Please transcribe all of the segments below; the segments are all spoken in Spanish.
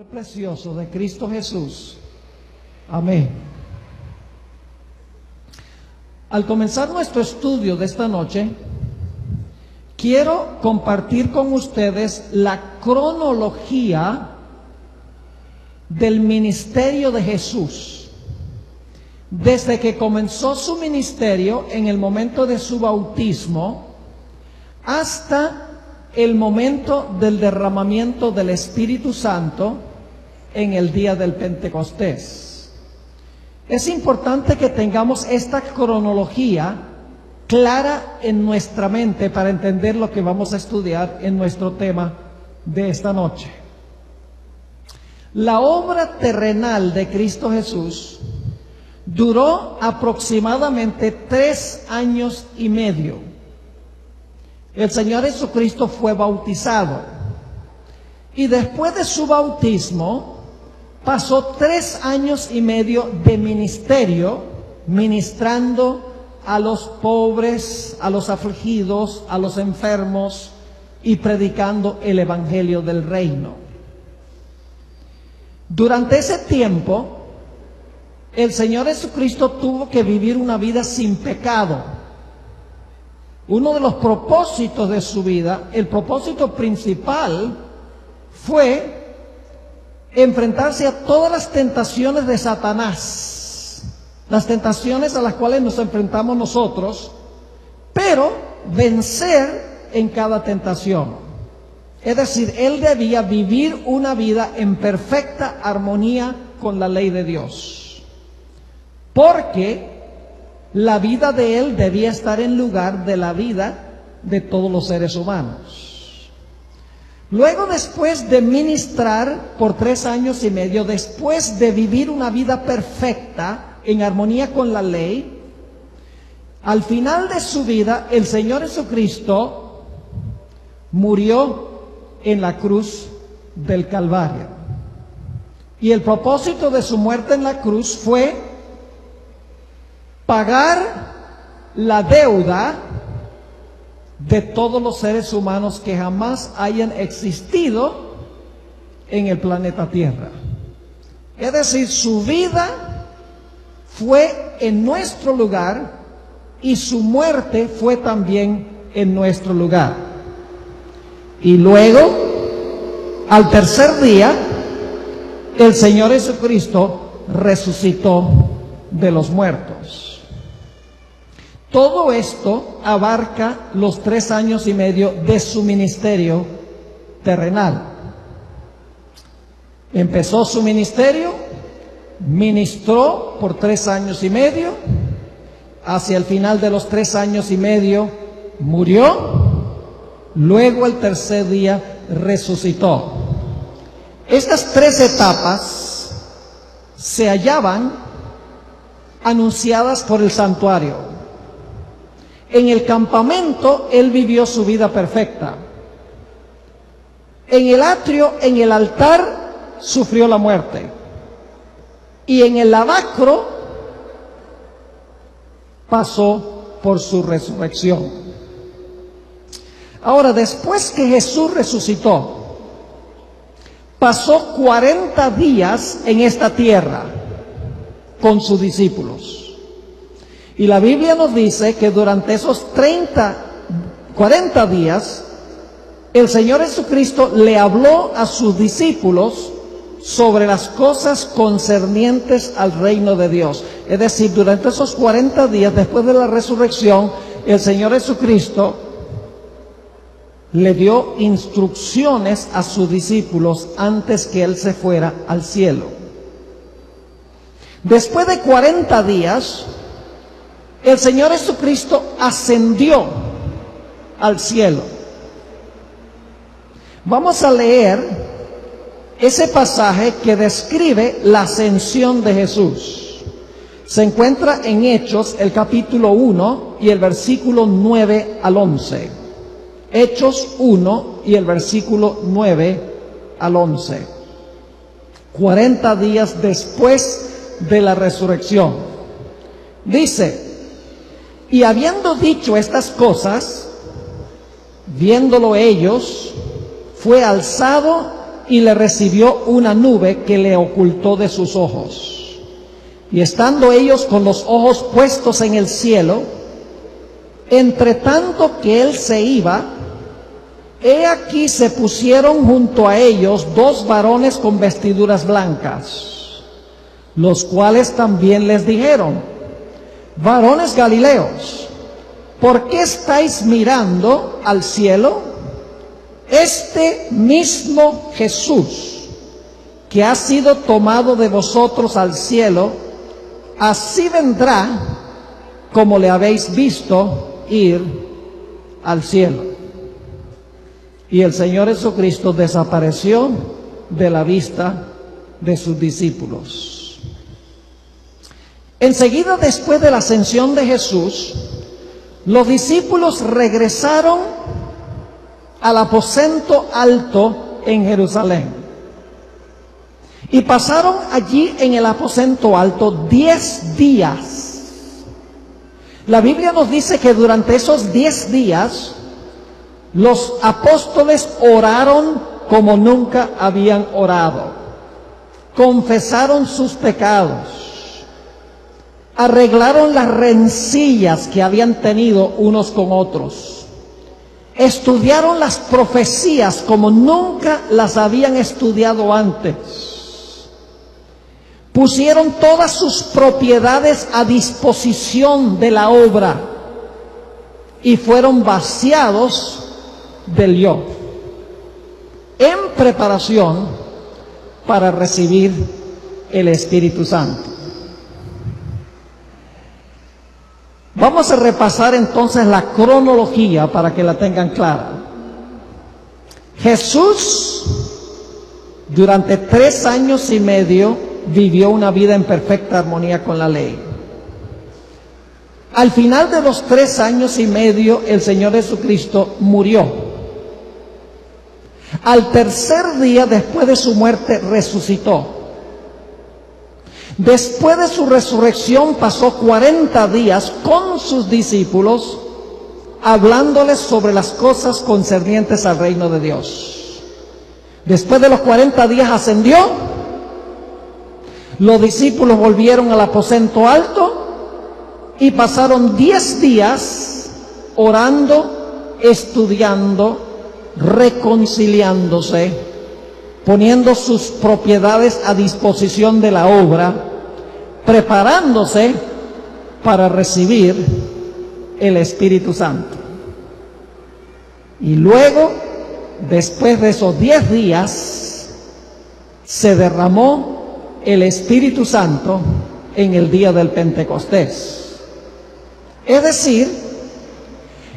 Precioso de Cristo Jesús. Amén. Al comenzar nuestro estudio de esta noche, quiero compartir con ustedes la cronología del ministerio de Jesús, desde que comenzó su ministerio en el momento de su bautismo hasta el momento del derramamiento del Espíritu Santo en el día del Pentecostés. Es importante que tengamos esta cronología clara en nuestra mente para entender lo que vamos a estudiar en nuestro tema de esta noche. La obra terrenal de Cristo Jesús duró aproximadamente 3 años y medio. El Señor Jesucristo fue bautizado y después de su bautismo pasó 3 años y medio de ministerio, ministrando a los pobres, a los afligidos, a los enfermos y predicando el evangelio del reino. Durante ese tiempo, el Señor Jesucristo tuvo que vivir una vida sin pecado. Uno de los propósitos de su vida, el propósito principal, fue enfrentarse a todas las tentaciones de Satanás, las tentaciones a las cuales nos enfrentamos nosotros, pero vencer en cada tentación. Es decir, él debía vivir una vida en perfecta armonía con la ley de Dios, porque la vida de él debía estar en lugar de la vida de todos los seres humanos. Luego, después de ministrar por 3 años y medio, después de vivir una vida perfecta en armonía con la ley, al final de su vida, el Señor Jesucristo murió en la cruz del Calvario. Y el propósito de su muerte en la cruz fue pagar la deuda de todos los seres humanos que jamás hayan existido en el planeta Tierra. Es decir, su vida fue en nuestro lugar y su muerte fue también en nuestro lugar. Y luego, al tercer día, el Señor Jesucristo resucitó de los muertos. Todo esto abarca los 3 años y medio de su ministerio terrenal. Empezó su ministerio, ministró por 3 años y medio, hacia el final de los 3 años y medio murió, luego el tercer día resucitó. Estas 3 etapas se hallaban anunciadas por el santuario. En el campamento, él vivió su vida perfecta. En el atrio, en el altar, sufrió la muerte. Y en el lavacro, pasó por su resurrección. Ahora, después que Jesús resucitó, pasó 40 días en esta tierra con sus discípulos. Y la Biblia nos dice que durante esos 40 días, el Señor Jesucristo le habló a sus discípulos sobre las cosas concernientes al reino de Dios. Es decir, durante esos 40 días, después de la resurrección, el Señor Jesucristo le dio instrucciones a sus discípulos antes que Él se fuera al cielo. Después de 40 días, el Señor Jesucristo ascendió al cielo. Vamos a leer ese pasaje que describe la ascensión de Jesús. Se encuentra en Hechos, el capítulo 1 y el versículo 9 al 11. Hechos 1 y el versículo 9 al 11. 40 días después de la resurrección. Dice: y habiendo dicho estas cosas, viéndolo ellos, fue alzado y le recibió una nube que le ocultó de sus ojos. Y estando ellos con los ojos puestos en el cielo, entre tanto que él se iba, he aquí se pusieron junto a ellos dos varones con vestiduras blancas, los cuales también les dijeron: varones galileos, ¿por qué estáis mirando al cielo? Este mismo Jesús, que ha sido tomado de vosotros al cielo, así vendrá como le habéis visto ir al cielo. Y el Señor Jesucristo desapareció de la vista de sus discípulos. Enseguida, después de la ascensión de Jesús, los discípulos regresaron al aposento alto en Jerusalén. Y pasaron allí en el aposento alto 10 días. La Biblia nos dice que durante esos 10 días los apóstoles oraron como nunca habían orado. Confesaron sus pecados. Arreglaron las rencillas que habían tenido unos con otros. Estudiaron las profecías como nunca las habían estudiado antes. Pusieron todas sus propiedades a disposición de la obra y fueron vaciados del yo, en preparación para recibir el Espíritu Santo. Vamos a repasar entonces la cronología para que la tengan clara. Jesús, durante 3 años y medio, vivió una vida en perfecta armonía con la ley. Al final de los 3 años y medio, el Señor Jesucristo murió. Al tercer día, después de su muerte, resucitó. Después de su resurrección pasó 40 días con sus discípulos hablándoles sobre las cosas concernientes al reino de Dios. Después de los 40 días ascendió, los discípulos volvieron al aposento alto y pasaron 10 días orando, estudiando, reconciliándose, poniendo sus propiedades a disposición de la obra, preparándose para recibir el Espíritu Santo. Y luego, después de esos 10 días, se derramó el Espíritu Santo en el día del Pentecostés. Es decir,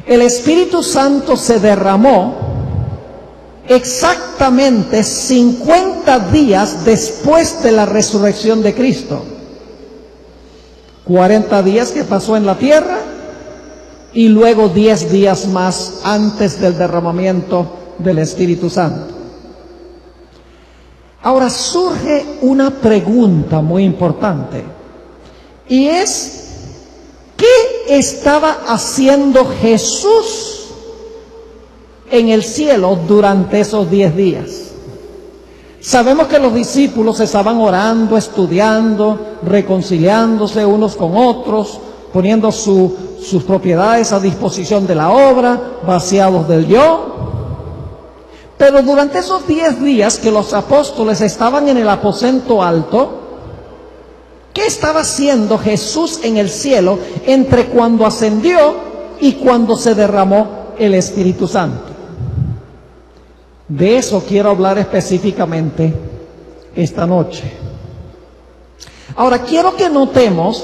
el Espíritu Santo se derramó exactamente 50 días después de la resurrección de Cristo. 40 días que pasó en la tierra y luego 10 días más antes del derramamiento del Espíritu Santo. Ahora surge una pregunta muy importante y es: ¿qué estaba haciendo Jesús en el cielo durante esos 10 días? Sabemos que los discípulos estaban orando, estudiando, reconciliándose unos con otros, poniendo sus propiedades a disposición de la obra, vaciados del yo. Pero durante esos 10 días que los apóstoles estaban en el aposento alto, ¿qué estaba haciendo Jesús en el cielo entre cuando ascendió y cuando se derramó el Espíritu Santo? De eso quiero hablar específicamente esta noche. Ahora quiero que notemos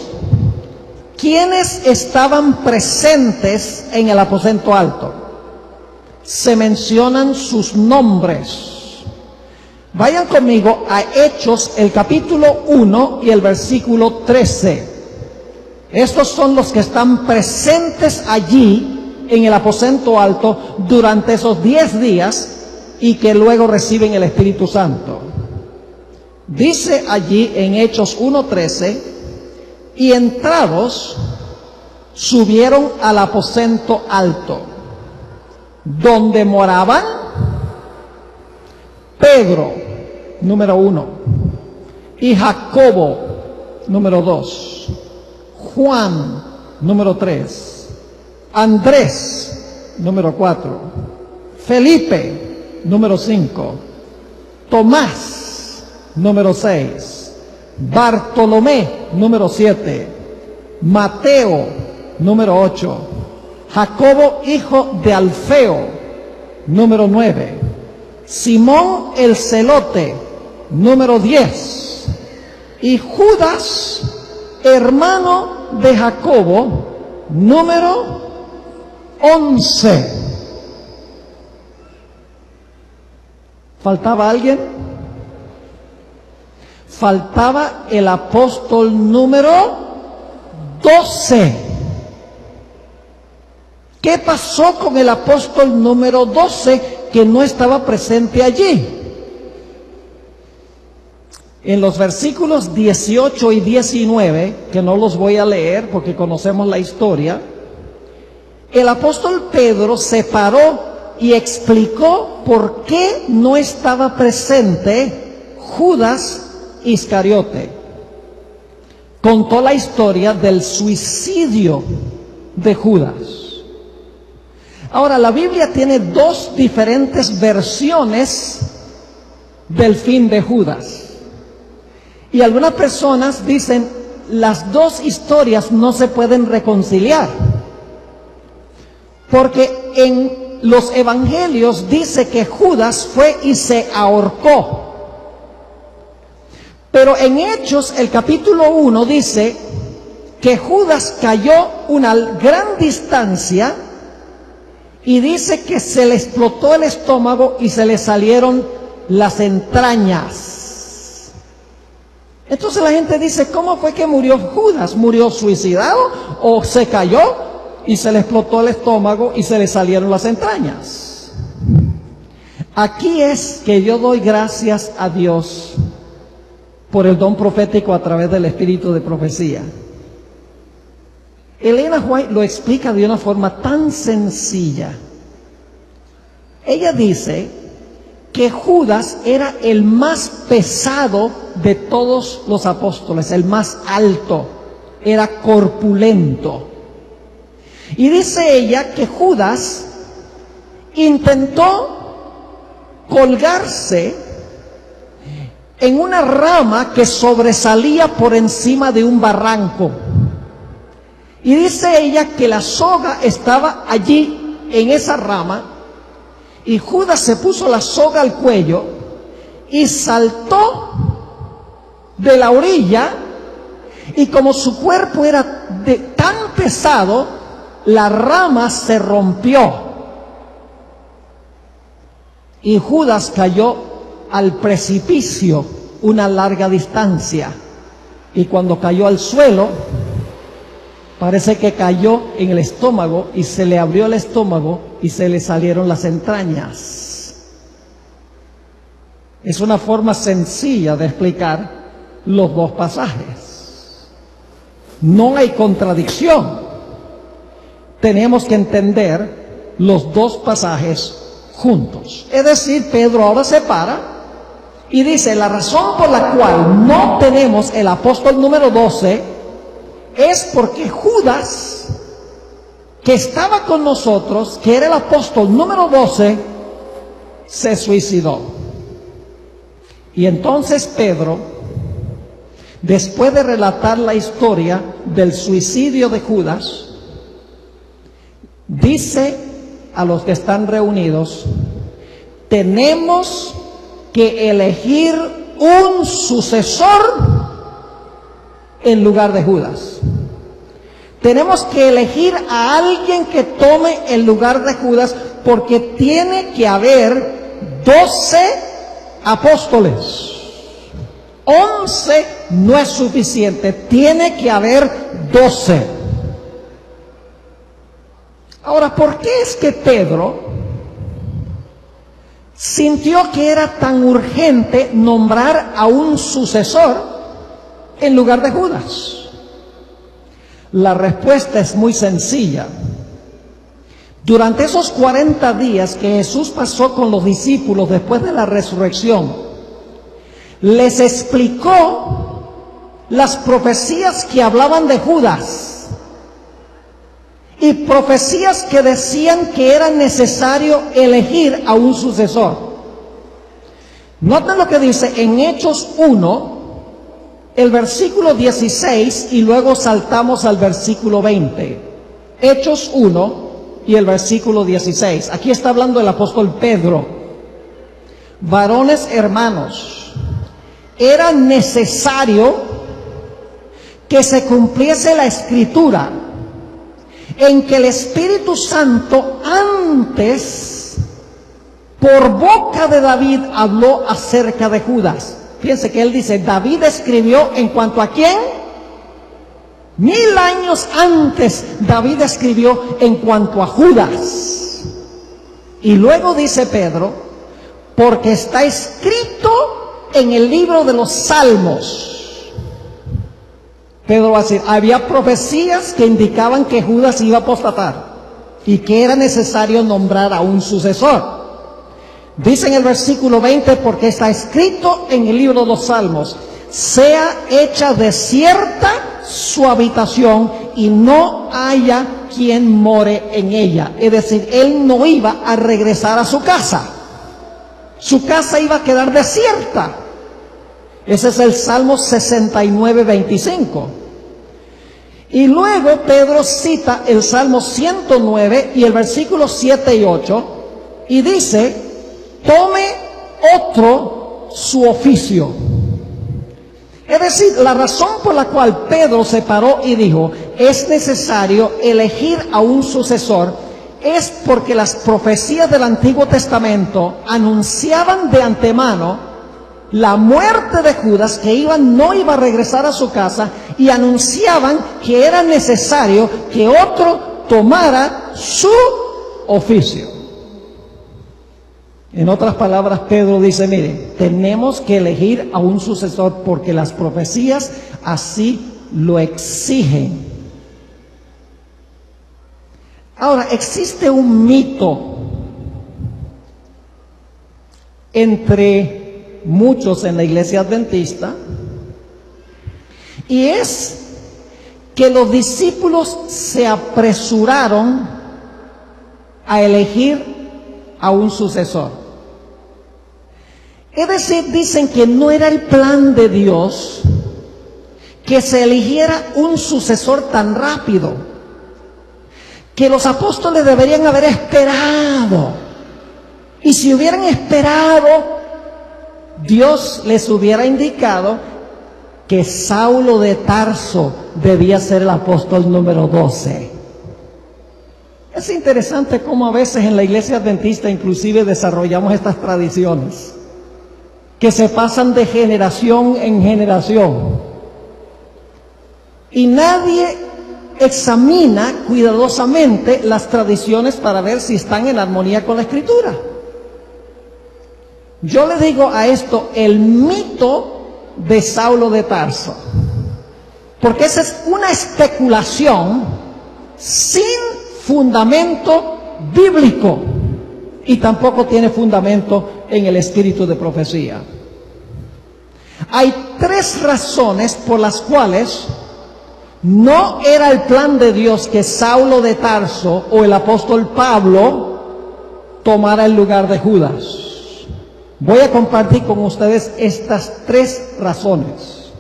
quiénes estaban presentes en el aposento alto. Se mencionan sus nombres. Vayan conmigo a Hechos, el capítulo 1 y el versículo 13. Estos son los que están presentes allí en el aposento alto durante esos 10 días y que luego reciben el Espíritu Santo. Dice allí en Hechos 1:13: y entrados subieron al aposento alto, donde moraban Pedro, número 1, y Jacobo, número 2, Juan, número 3, Andrés, número 4, Felipe, número 5, Tomás, número 6, Bartolomé, número 7, Mateo, número 8, Jacobo, hijo de Alfeo, número 9, Simón el Celote, número 10, y Judas, hermano de Jacobo, número 11. ¿Faltaba alguien? Faltaba el apóstol número 12. ¿Qué pasó con el apóstol número 12 que no estaba presente allí? En los versículos 18 y 19, que no los voy a leer porque conocemos la historia, el apóstol Pedro se paró y explicó por qué no estaba presente Judas Iscariote. Contó la historia del suicidio de Judas. Ahora, la Biblia tiene dos diferentes versiones del fin de Judas. Y algunas personas dicen, las dos historias no se pueden reconciliar. Porque en los evangelios dice que Judas fue y se ahorcó. Pero en Hechos, el capítulo 1 dice que Judas cayó una gran distancia y dice que se le explotó el estómago y se le salieron las entrañas. Entonces la gente dice, ¿cómo fue que murió Judas? ¿Murió suicidado o se cayó y se le explotó el estómago y se le salieron las entrañas? Aquí es que yo doy gracias a Dios por el don profético a través del espíritu de profecía. Elena White lo explica de una forma tan sencilla. Ella dice que Judas era el más pesado de todos los apóstoles, el más alto, era corpulento. Y dice ella que Judas intentó colgarse en una rama que sobresalía por encima de un barranco. Y dice ella que la soga estaba allí en esa rama y Judas se puso la soga al cuello y saltó de la orilla, y como su cuerpo era tan pesado, la rama se rompió y Judas cayó al precipicio una larga distancia, y cuando cayó al suelo parece que cayó en el estómago y se le abrió el estómago y se le salieron las entrañas. Es una forma sencilla de explicar los dos pasajes. No hay contradicción. Tenemos que entender los dos pasajes juntos. Es decir, Pedro ahora se para y dice, la razón por la cual no tenemos el apóstol número 12 es porque Judas, que estaba con nosotros, que era el apóstol número 12, se suicidó. Y entonces Pedro, después de relatar la historia del suicidio de Judas, dice a los que están reunidos, tenemos que elegir un sucesor en lugar de Judas. Tenemos que elegir a alguien que tome el lugar de Judas, porque tiene que haber 12 apóstoles. 11 no es suficiente, tiene que haber 12. Ahora, ¿por qué es que Pedro sintió que era tan urgente nombrar a un sucesor en lugar de Judas? La respuesta es muy sencilla. Durante esos 40 días que Jesús pasó con los discípulos después de la resurrección, les explicó las profecías que hablaban de Judas y profecías que decían que era necesario elegir a un sucesor. Noten lo que dice en Hechos 1, el versículo 16, y luego saltamos al versículo 20. Hechos 1 y el versículo 16. Aquí está hablando el apóstol Pedro. Varones hermanos, era necesario que se cumpliese la escritura en que el Espíritu Santo antes por boca de David habló acerca de Judas. Fíjense que él dice, David escribió en cuanto a quién. 1000 años antes David escribió en cuanto a Judas. Y luego dice Pedro, porque está escrito en el libro de los Salmos. Pedro va a decir, había profecías que indicaban que Judas iba a apostatar y que era necesario nombrar a un sucesor. Dice en el versículo 20, porque está escrito en el libro de los Salmos, sea hecha desierta su habitación y no haya quien more en ella. Es decir, él no iba a regresar a su casa. Su casa iba a quedar desierta. Ese es el Salmo 69, 25. Y luego Pedro cita el Salmo 109 y el versículo 7 y 8 y dice, tome otro su oficio. Es decir, la razón por la cual Pedro se paró y dijo, es necesario elegir a un sucesor, es porque las profecías del Antiguo Testamento anunciaban de antemano la muerte de Judas, que no iba a regresar a su casa, y anunciaban que era necesario que otro tomara su oficio. En otras palabras, Pedro dice, mire, tenemos que elegir a un sucesor porque las profecías así lo exigen. Ahora, existe un mito entre muchos en la iglesia adventista, y es que los discípulos se apresuraron a elegir a un sucesor. Es decir, dicen que no era el plan de Dios que se eligiera un sucesor tan rápido, que los apóstoles deberían haber esperado, y si hubieran esperado, Dios les hubiera indicado que Saulo de Tarso debía ser el apóstol número 12. Es interesante cómo a veces en la iglesia adventista inclusive desarrollamos estas tradiciones que se pasan de generación en generación y nadie examina cuidadosamente las tradiciones para ver si están en armonía con la Escritura. Yo le digo a esto el mito de Saulo de Tarso, porque esa es una especulación sin fundamento bíblico y tampoco tiene fundamento en el espíritu de profecía. Hay 3 razones por las cuales no era el plan de Dios que Saulo de Tarso o el apóstol Pablo tomara el lugar de Judas. Voy a compartir con ustedes estas 3 razones.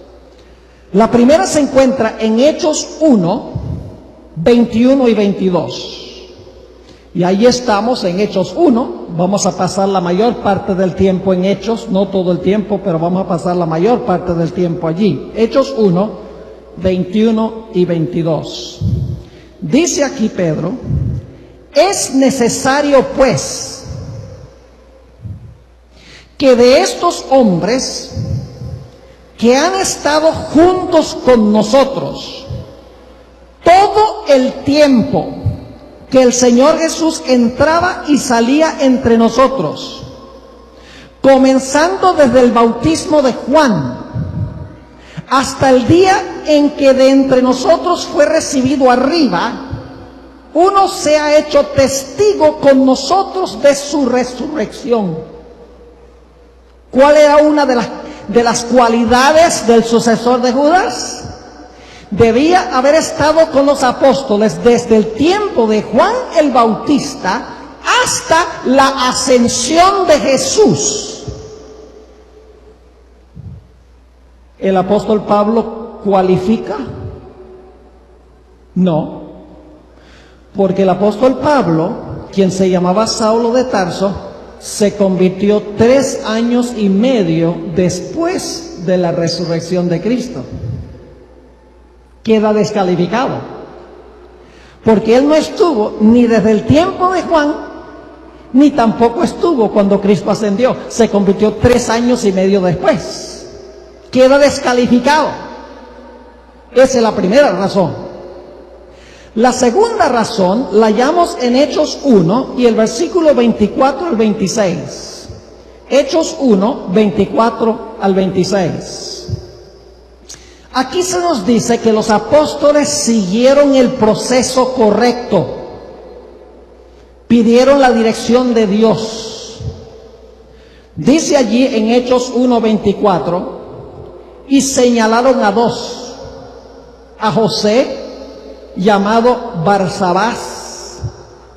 La primera se encuentra en Hechos 1, 21 y 22. Y ahí estamos en Hechos 1. Vamos a pasar la mayor parte del tiempo en Hechos, no todo el tiempo, pero vamos a pasar la mayor parte del tiempo allí. Hechos 1, 21 y 22. Dice aquí Pedro, es necesario pues que de estos hombres que han estado juntos con nosotros todo el tiempo que el Señor Jesús entraba y salía entre nosotros, comenzando desde el bautismo de Juan hasta el día en que de entre nosotros fue recibido arriba, uno se ha hecho testigo con nosotros de su resurrección. ¿Cuál era una de las cualidades del sucesor de Judas? Debía haber estado con los apóstoles desde el tiempo de Juan el Bautista hasta la ascensión de Jesús. ¿El apóstol Pablo cualifica? No, porque el apóstol Pablo, quien se llamaba Saulo de Tarso, se convirtió 3 años y medio después de la resurrección de Cristo. Queda descalificado, porque él no estuvo ni desde el tiempo de Juan, ni tampoco estuvo cuando Cristo ascendió. Se convirtió 3 años y medio después. Queda descalificado. Esa es la primera razón. La segunda razón la hallamos en Hechos 1 y el versículo 24 al 26. Hechos 1, 24 al 26. Aquí se nos dice que los apóstoles siguieron el proceso correcto, pidieron la dirección de Dios. Dice allí en Hechos 1:24, y señalaron a 2, a José, llamado Barsabás,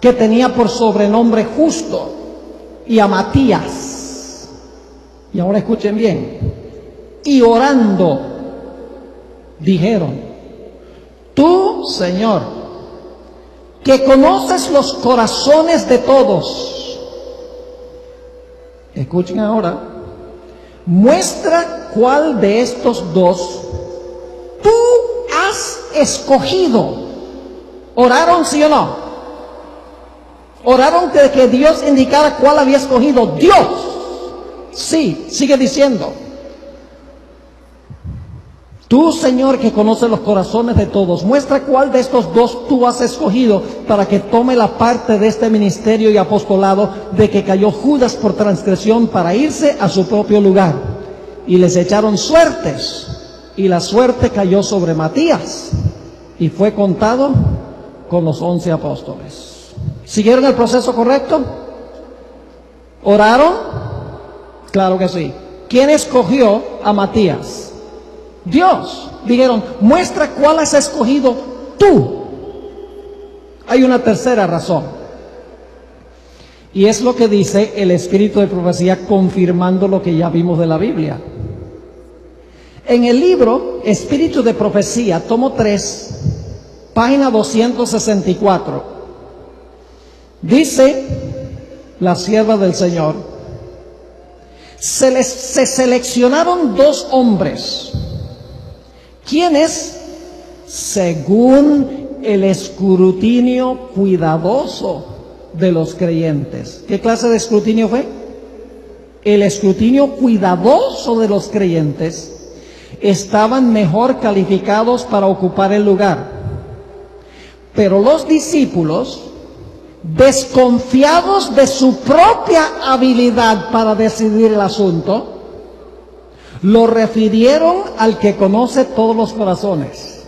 que tenía por sobrenombre Justo, y a Matías. Y ahora escuchen bien, y orando, dijeron: tú, Señor, que conoces los corazones de todos, escuchen ahora, muestra cuál de estos 2 tú has escogido. ¿Oraron, sí o no? ¿Oraron de que Dios indicara cuál había escogido? Dios. Sí, sigue diciendo. Tú, Señor, que conoces los corazones de todos, muestra cuál de estos 2 tú has escogido para que tome la parte de este ministerio y apostolado de que cayó Judas por transgresión para irse a su propio lugar. Y les echaron suertes, y la suerte cayó sobre Matías, y fue contado con los 11 apóstoles. ¿Siguieron el proceso correcto? ¿Oraron? Claro que sí. ¿Quién escogió a Matías? Dios. Dijeron: muestra cuál has escogido tú. Hay una tercera razón, y es lo que dice el Espíritu de Profecía, confirmando lo que ya vimos de la Biblia. En el libro Espíritu de Profecía, tomo 3, página 264, dice la sierva del Señor: se seleccionaron 2 hombres, quienes, según el escrutinio cuidadoso de los creyentes. ¿Qué clase de escrutinio fue? El escrutinio cuidadoso de los creyentes, estaban mejor calificados para ocupar el lugar. Pero los discípulos, desconfiados de su propia habilidad para decidir el asunto, lo refirieron al que conoce todos los corazones.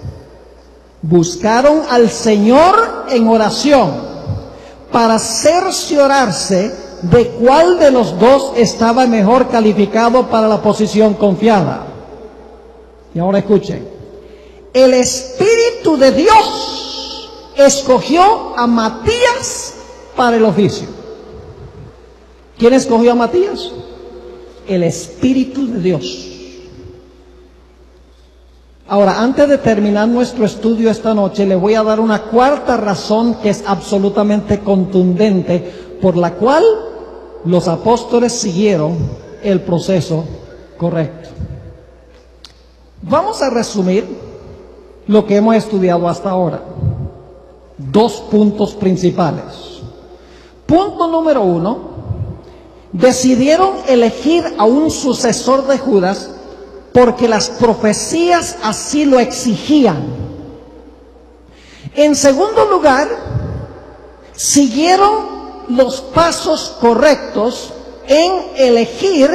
Buscaron al Señor en oración para cerciorarse de cuál de los 2 estaba mejor calificado para la posición confiada. Y ahora escuchen, el Espíritu de Dios escogió a Matías para el oficio. ¿Quién escogió a Matías? El Espíritu de Dios. Ahora, antes de terminar nuestro estudio esta noche, le voy a dar una cuarta razón que es absolutamente contundente, por la cual los apóstoles siguieron el proceso correcto. Vamos a resumir lo que hemos estudiado hasta ahora. 2 puntos principales. Punto número 1. Decidieron elegir a un sucesor de Judas porque las profecías así lo exigían. En segundo lugar, siguieron los pasos correctos en elegir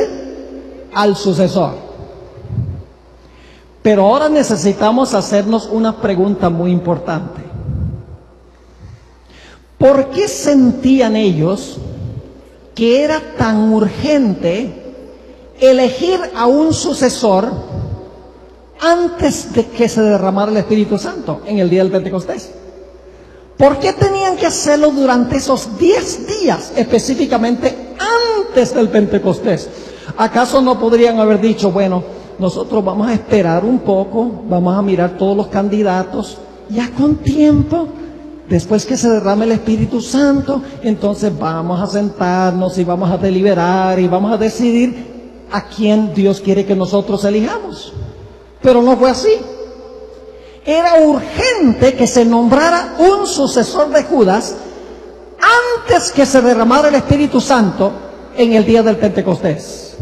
al sucesor. Pero ahora necesitamos hacernos una pregunta muy importante. ¿por qué sentían ellos que era tan urgente elegir a un sucesor antes de que se derramara el Espíritu Santo en el día del Pentecostés? ¿Por qué tenían que hacerlo durante esos 10 días, específicamente antes del Pentecostés? ¿Acaso no podrían haber dicho, bueno, nosotros vamos a esperar un poco, vamos a mirar todos los candidatos, ya con tiempo, después que se derrame el Espíritu Santo, entonces vamos a sentarnos y vamos a deliberar y vamos a decidir a quién Dios quiere que nosotros elijamos? Pero no fue así. Era urgente que se nombrara un sucesor de Judas antes que se derramara el Espíritu Santo en el día del Pentecostés.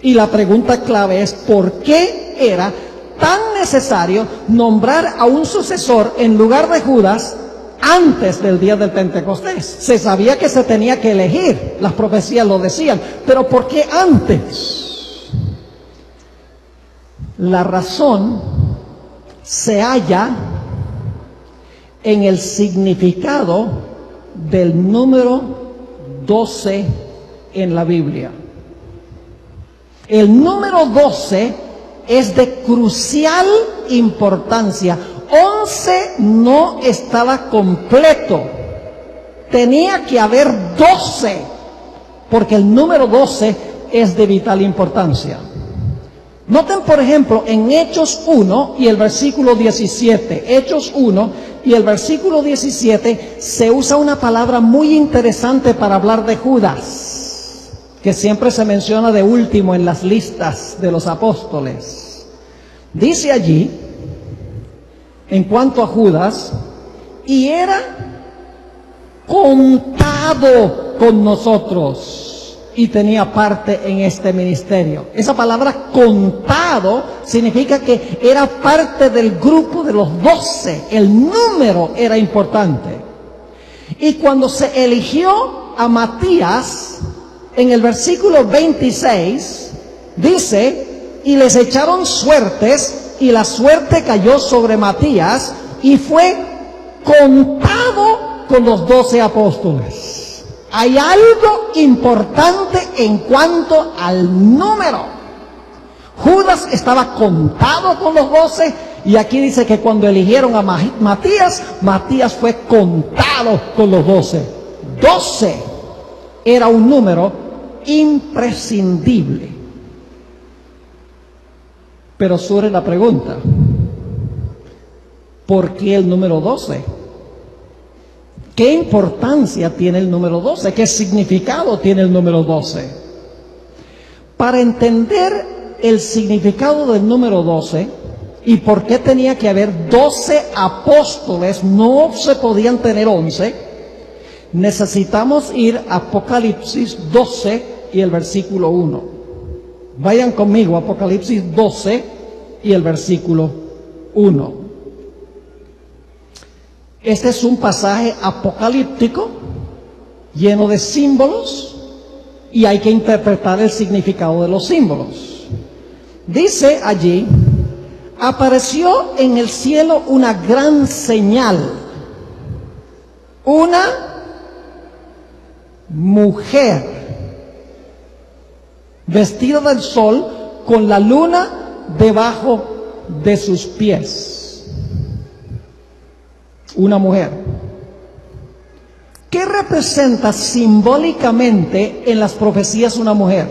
Y la pregunta clave es, ¿por qué era tan necesario nombrar a un sucesor en lugar de Judas antes del día del Pentecostés? Se sabía que se tenía que elegir, las profecías lo decían, pero ¿por qué antes? La razón se halla en el significado del número 12 en la Biblia. El número 12 es de crucial importancia. 11 no estaba completo. Tenía que haber 12, porque el número 12 es de vital importancia. Noten, por ejemplo, en Hechos 1 y el versículo 17. Hechos 1 y el versículo 17 se usa una palabra muy interesante para hablar de Judas, que siempre se menciona de último en las listas de los apóstoles. Dice allí, en cuanto a Judas, y era contado con nosotros y tenía parte en este ministerio. Esa palabra contado significa que era parte del grupo de los 12. El número era importante. Y cuando se eligió a Matías, en el versículo 26, dice, y les echaron suertes, y la suerte cayó sobre Matías, y fue contado con los 12 apóstoles. Hay algo importante en cuanto al número. Judas estaba contado con los 12, y aquí dice que cuando eligieron a Matías, Matías fue contado con los 12. 12 era un número imprescindible. Pero surge la pregunta, ¿por qué el número 12? ¿Qué importancia tiene el número 12? ¿Qué significado tiene el número 12? Para entender el significado del número 12 y por qué tenía que haber 12 apóstoles, no se podían tener 11, necesitamos ir a Apocalipsis 12 y el versículo 1. Vayan conmigo, Apocalipsis 12 y el versículo 1. Este es un pasaje apocalíptico, lleno de símbolos, y hay que interpretar el significado de los símbolos. Dice allí, apareció en el cielo una gran señal, una mujer vestida del sol con la luna debajo de sus pies. Una mujer. ¿Qué representa simbólicamente en las profecías una mujer?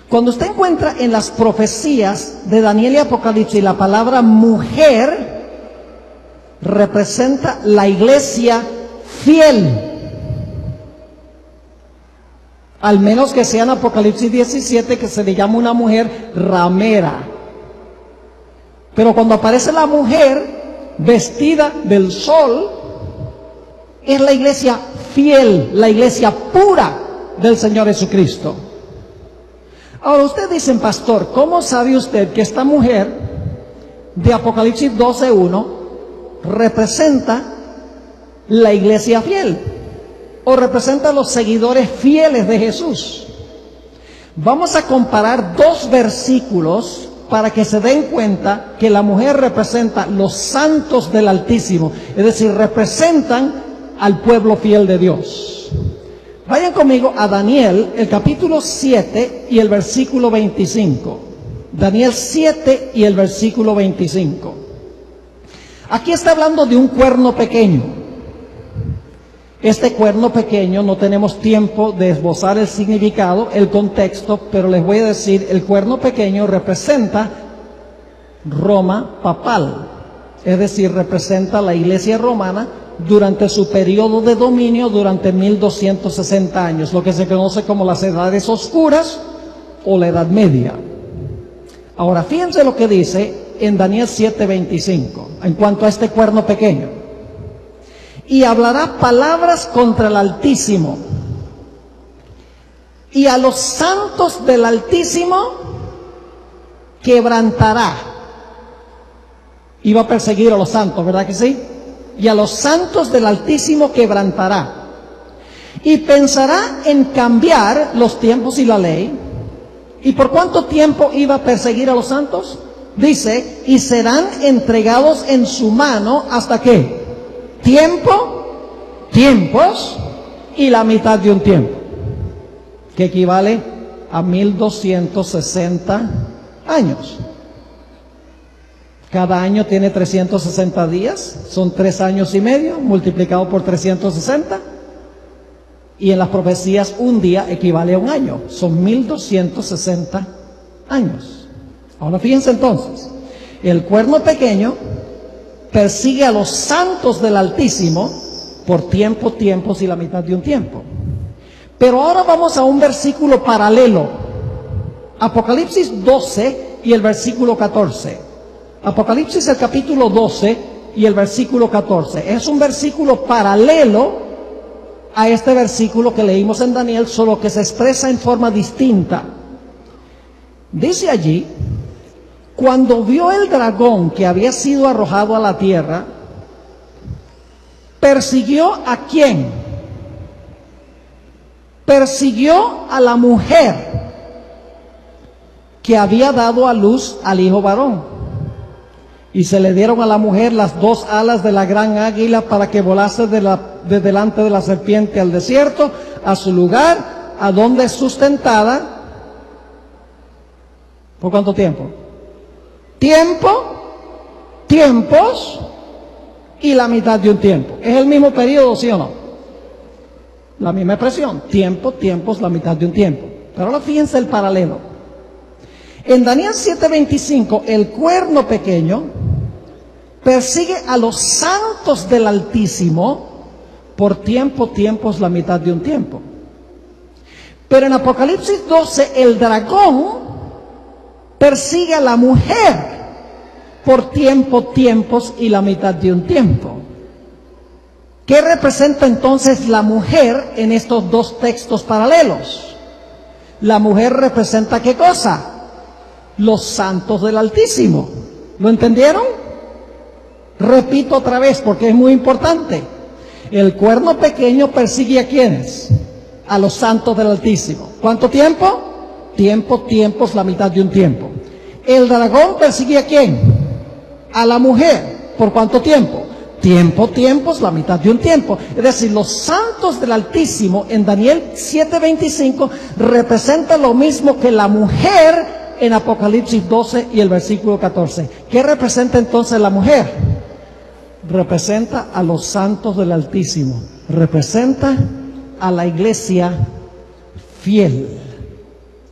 Cuando usted encuentra en las profecías de Daniel y Apocalipsis la palabra mujer, representa la iglesia fiel. Al menos que sea en Apocalipsis 17 que se le llama una mujer ramera. Pero cuando aparece la mujer vestida del sol, es la iglesia fiel, la iglesia pura del Señor Jesucristo. Ahora usted dice, pastor, ¿cómo sabe usted que esta mujer de Apocalipsis 12:1 representa la iglesia fiel? ¿O representa a los seguidores fieles de Jesús? Vamos a comparar dos versículos para que se den cuenta que la mujer representa los santos del Altísimo, es decir, representan al pueblo fiel de Dios. Vayan conmigo a Daniel, el capítulo 7 y el versículo 25. Daniel 7 y el versículo 25. Aquí está hablando de un cuerno pequeño. Este cuerno pequeño, no tenemos tiempo de esbozar el significado, el contexto, pero les voy a decir, el cuerno pequeño representa Roma papal, es decir, representa la iglesia romana durante su periodo de dominio durante 1260 años, lo que se conoce como las edades oscuras o la Edad Media. Ahora, fíjense lo que dice en Daniel 7:25, en cuanto a este cuerno pequeño. Y hablará palabras contra el Altísimo, y a los santos del Altísimo quebrantará. Iba a perseguir a los santos, ¿verdad que sí? Y a los santos del Altísimo quebrantará. Y pensará en cambiar los tiempos y la ley. ¿Y por cuánto tiempo iba a perseguir a los santos? Dice, y serán entregados en su mano, ¿hasta qué? Tiempos y la mitad de un tiempo, que equivale a 1260 años. Cada año tiene 360 días, son 3 años y medio, multiplicado por 360. Y en las profecías un día equivale a un año, son 1260 años. Ahora fíjense entonces, el cuerno pequeño persigue a los santos del Altísimo por tiempos y la mitad de un tiempo. Pero ahora vamos a un versículo paralelo, Apocalipsis 12 y el versículo 14. Apocalipsis el capítulo 12 y el versículo 14. Es un versículo paralelo a este versículo que leímos en Daniel, solo que se expresa en forma distinta. Dice allí, cuando vio el dragón que había sido arrojado a la tierra, persiguió ¿a quién? Persiguió a la mujer que había dado a luz al hijo varón. Y se le dieron a la mujer las 2 alas de la gran águila para que volase de delante de la serpiente al desierto, a su lugar, a donde es sustentada. ¿Por cuánto tiempo? Tiempos y la mitad de un tiempo. ¿Es el mismo periodo, sí o no? La misma expresión, tiempos, la mitad de un tiempo. Pero ahora fíjense el paralelo. En Daniel 7:25, el cuerno pequeño persigue a los santos del Altísimo por tiempos, la mitad de un tiempo. Pero en Apocalipsis 12, el dragón persigue a la mujer por tiempos y la mitad de un tiempo. ¿Qué representa entonces la mujer en estos dos textos paralelos? La mujer representa ¿qué cosa? Los santos del Altísimo. ¿Lo entendieron? Repito otra vez porque es muy importante. El cuerno pequeño persigue ¿a quiénes? A los santos del Altísimo. ¿Cuánto tiempo? Tiempos, la mitad de un tiempo. El dragón persigue ¿a quién? A la mujer. ¿Por cuánto tiempo? Tiempos, la mitad de un tiempo. Es decir, los santos del Altísimo en Daniel 7:25 representan lo mismo que la mujer en Apocalipsis 12 y el versículo 14. ¿Qué representa entonces la mujer? Representa a los santos del Altísimo. Representa a la iglesia fiel,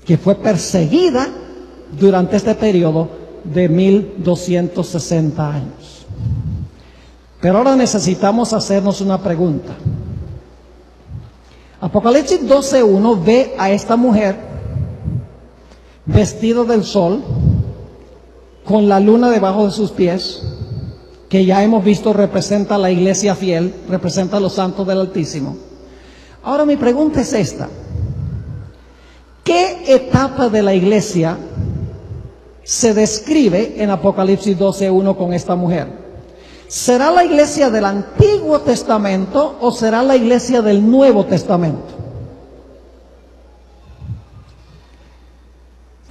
que fue perseguida durante este periodo de 1260 años. Pero ahora necesitamos hacernos una pregunta. Apocalipsis 12:1 ve a esta mujer vestido del sol, con la luna debajo de sus pies, que ya hemos visto representa a la iglesia fiel, representa a los santos del Altísimo. Ahora mi pregunta es esta: ¿qué etapa de la iglesia se describe en Apocalipsis 12:1 con esta mujer? ¿Será la iglesia del Antiguo Testamento o será la iglesia del Nuevo Testamento?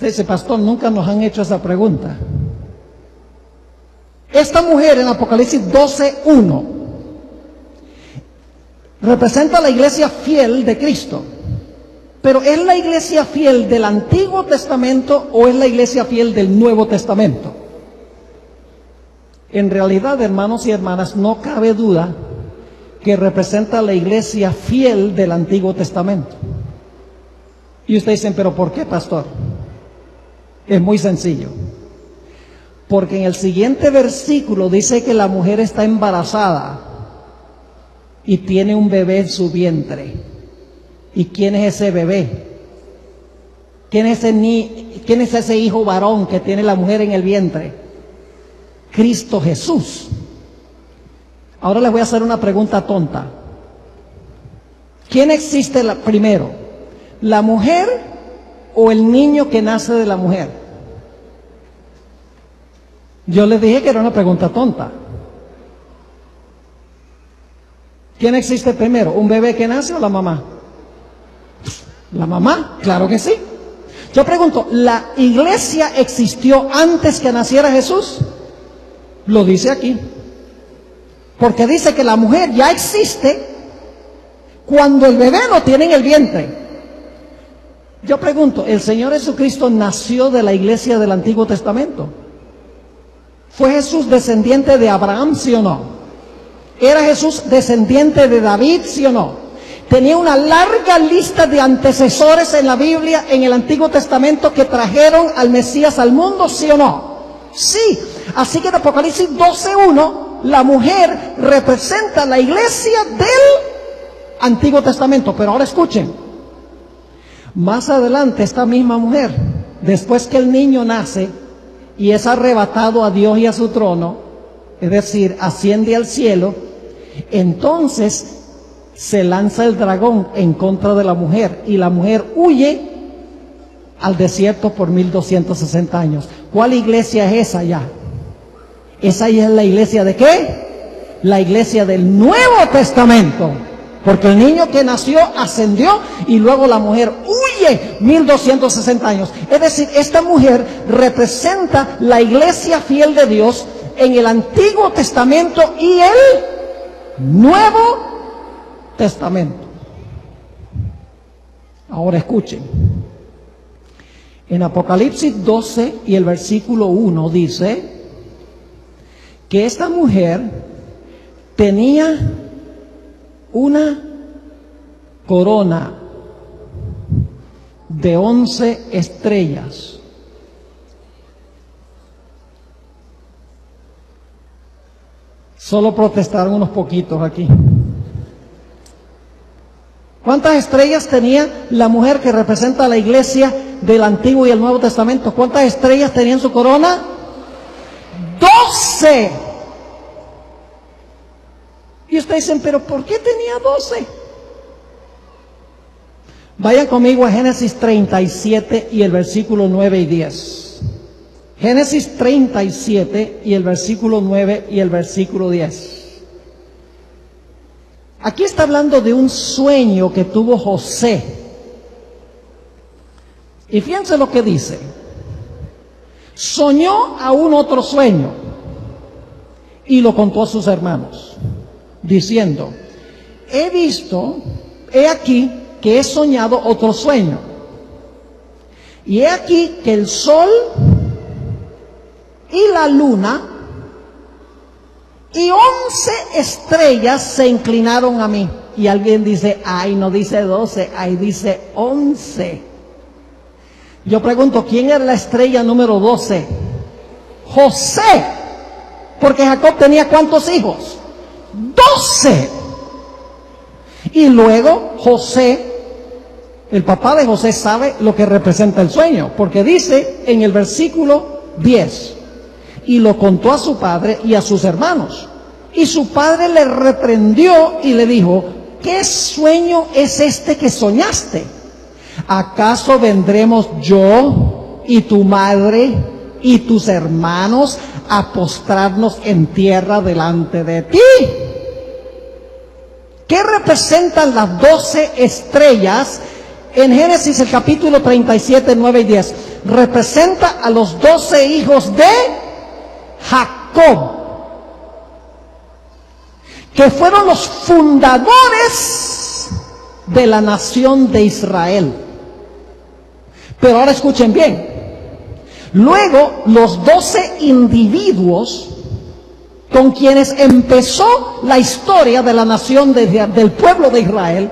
Dice, pastor, nunca nos han hecho esa pregunta. Esta mujer en Apocalipsis 12:1 Representa la iglesia fiel de Cristo. Pero ¿es la iglesia fiel del Antiguo Testamento o es la iglesia fiel del Nuevo Testamento? En realidad, hermanos y hermanas, no cabe duda que representa la iglesia fiel del Antiguo Testamento. Y ustedes dicen, ¿pero por qué, pastor? Es muy sencillo. Porque en el siguiente versículo dice que la mujer está embarazada y tiene un bebé en su vientre. ¿Y quién es ese bebé? ¿Quién es ese hijo varón que tiene la mujer en el vientre? Cristo Jesús. Ahora les voy a hacer una pregunta tonta. ¿Quién existe primero? ¿La mujer o el niño que nace de la mujer? Yo les dije que era una pregunta tonta. ¿Quién existe primero? ¿Un bebé que nace o la mamá? La mamá, claro que sí. Yo pregunto, ¿la iglesia existió antes que naciera Jesús? Lo dice aquí. Porque dice que la mujer ya existe cuando el bebé lo tiene en el vientre. Yo pregunto, ¿el Señor Jesucristo nació de la iglesia del Antiguo Testamento? ¿Fue Jesús descendiente de Abraham, sí o no? ¿Era Jesús descendiente de David, sí o no? Tenía una larga lista de antecesores en la Biblia, en el Antiguo Testamento, que trajeron al Mesías al mundo, ¿sí o no? Sí. Así que en Apocalipsis 12:1, la mujer representa la iglesia del Antiguo Testamento. Pero ahora escuchen, más adelante esta misma mujer, después que el niño nace y es arrebatado a Dios y a su trono, es decir, asciende al cielo, entonces se lanza el dragón en contra de la mujer y la mujer huye al desierto por 1260 años. ¿Cuál iglesia es esa ya? Esa ya es la iglesia ¿de qué? La iglesia del Nuevo Testamento. Porque el niño que nació ascendió y luego la mujer huye 1260 años. Es decir, esta mujer representa la iglesia fiel de Dios en el Antiguo Testamento y el Nuevo Testamento. Ahora escuchen. En Apocalipsis 12 y el versículo 1 dice que esta mujer tenía una corona de 11 estrellas. Solo protestaron unos poquitos aquí. ¿Cuántas estrellas tenía la mujer que representa a la iglesia del Antiguo y el Nuevo Testamento? ¿Cuántas estrellas tenía en su corona? 12. Y ustedes dicen, ¿pero por qué tenía 12? Vayan conmigo a Génesis 37 y el versículo 9 y 10. Génesis 37 y el versículo 9 y el versículo 10. Aquí está hablando de un sueño que tuvo José. Y fíjense lo que dice. Soñó aún otro sueño y lo contó a sus hermanos, diciendo, he aquí que he soñado otro sueño. Y he aquí que el sol y la luna y 11 estrellas se inclinaron a mí. Y alguien dice, ay, no dice 12, ahí dice 11. Yo pregunto, ¿quién era la estrella número 12? José. Porque Jacob tenía ¿cuántos hijos? 12. Y luego José, el papá de José, sabe lo que representa el sueño. Porque dice en el versículo 10, y lo contó a su padre y a sus hermanos. Y su padre le reprendió y le dijo, ¿qué sueño es este que soñaste? ¿Acaso vendremos yo y tu madre y tus hermanos a postrarnos en tierra delante de ti? ¿Qué representan las 12 estrellas en Génesis el capítulo 37, 9 y 10? Representa a los 12 hijos de Jacob. que fueron los fundadores de la nación de Israel. Pero ahora escuchen bien. Luego, los 12 individuos con quienes empezó la historia de la nación del pueblo de Israel,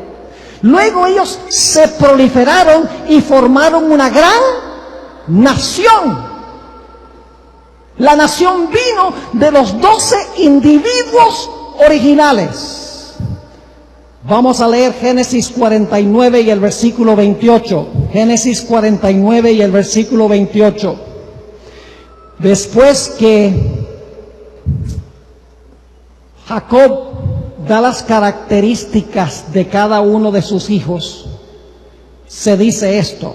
luego ellos se proliferaron y formaron una gran nación. La nación vino de los 12 individuos originales. Vamos a leer Génesis 49 y el versículo 28. Génesis 49 y el versículo 28. Después que Jacob da las características de cada uno de sus hijos, se dice esto: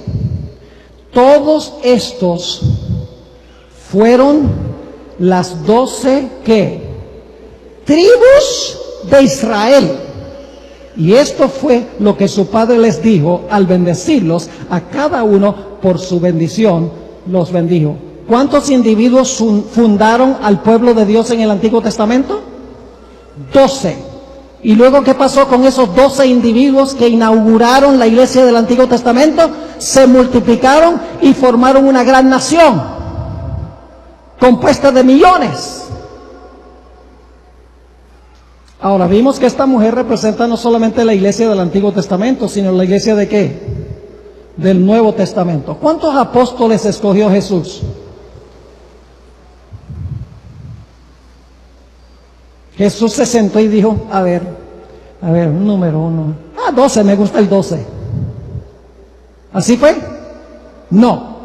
todos estos fueron las 12 ¿qué? Tribus de Israel. Y esto fue lo que su padre les dijo al bendecirlos, a cada uno por su bendición los bendijo. ¿Cuántos individuos fundaron al pueblo de Dios en el Antiguo Testamento? 12. ¿Y luego qué pasó con esos 12 individuos que inauguraron la iglesia del Antiguo Testamento? Se multiplicaron y formaron una gran nación, compuesta de millones. Ahora vimos que esta mujer representa no solamente la iglesia del Antiguo Testamento, sino la iglesia ¿de qué? Del Nuevo Testamento. ¿Cuántos apóstoles escogió Jesús? Jesús se sentó y dijo, a ver, número 1. 12, me gusta el 12. ¿Así fue? No.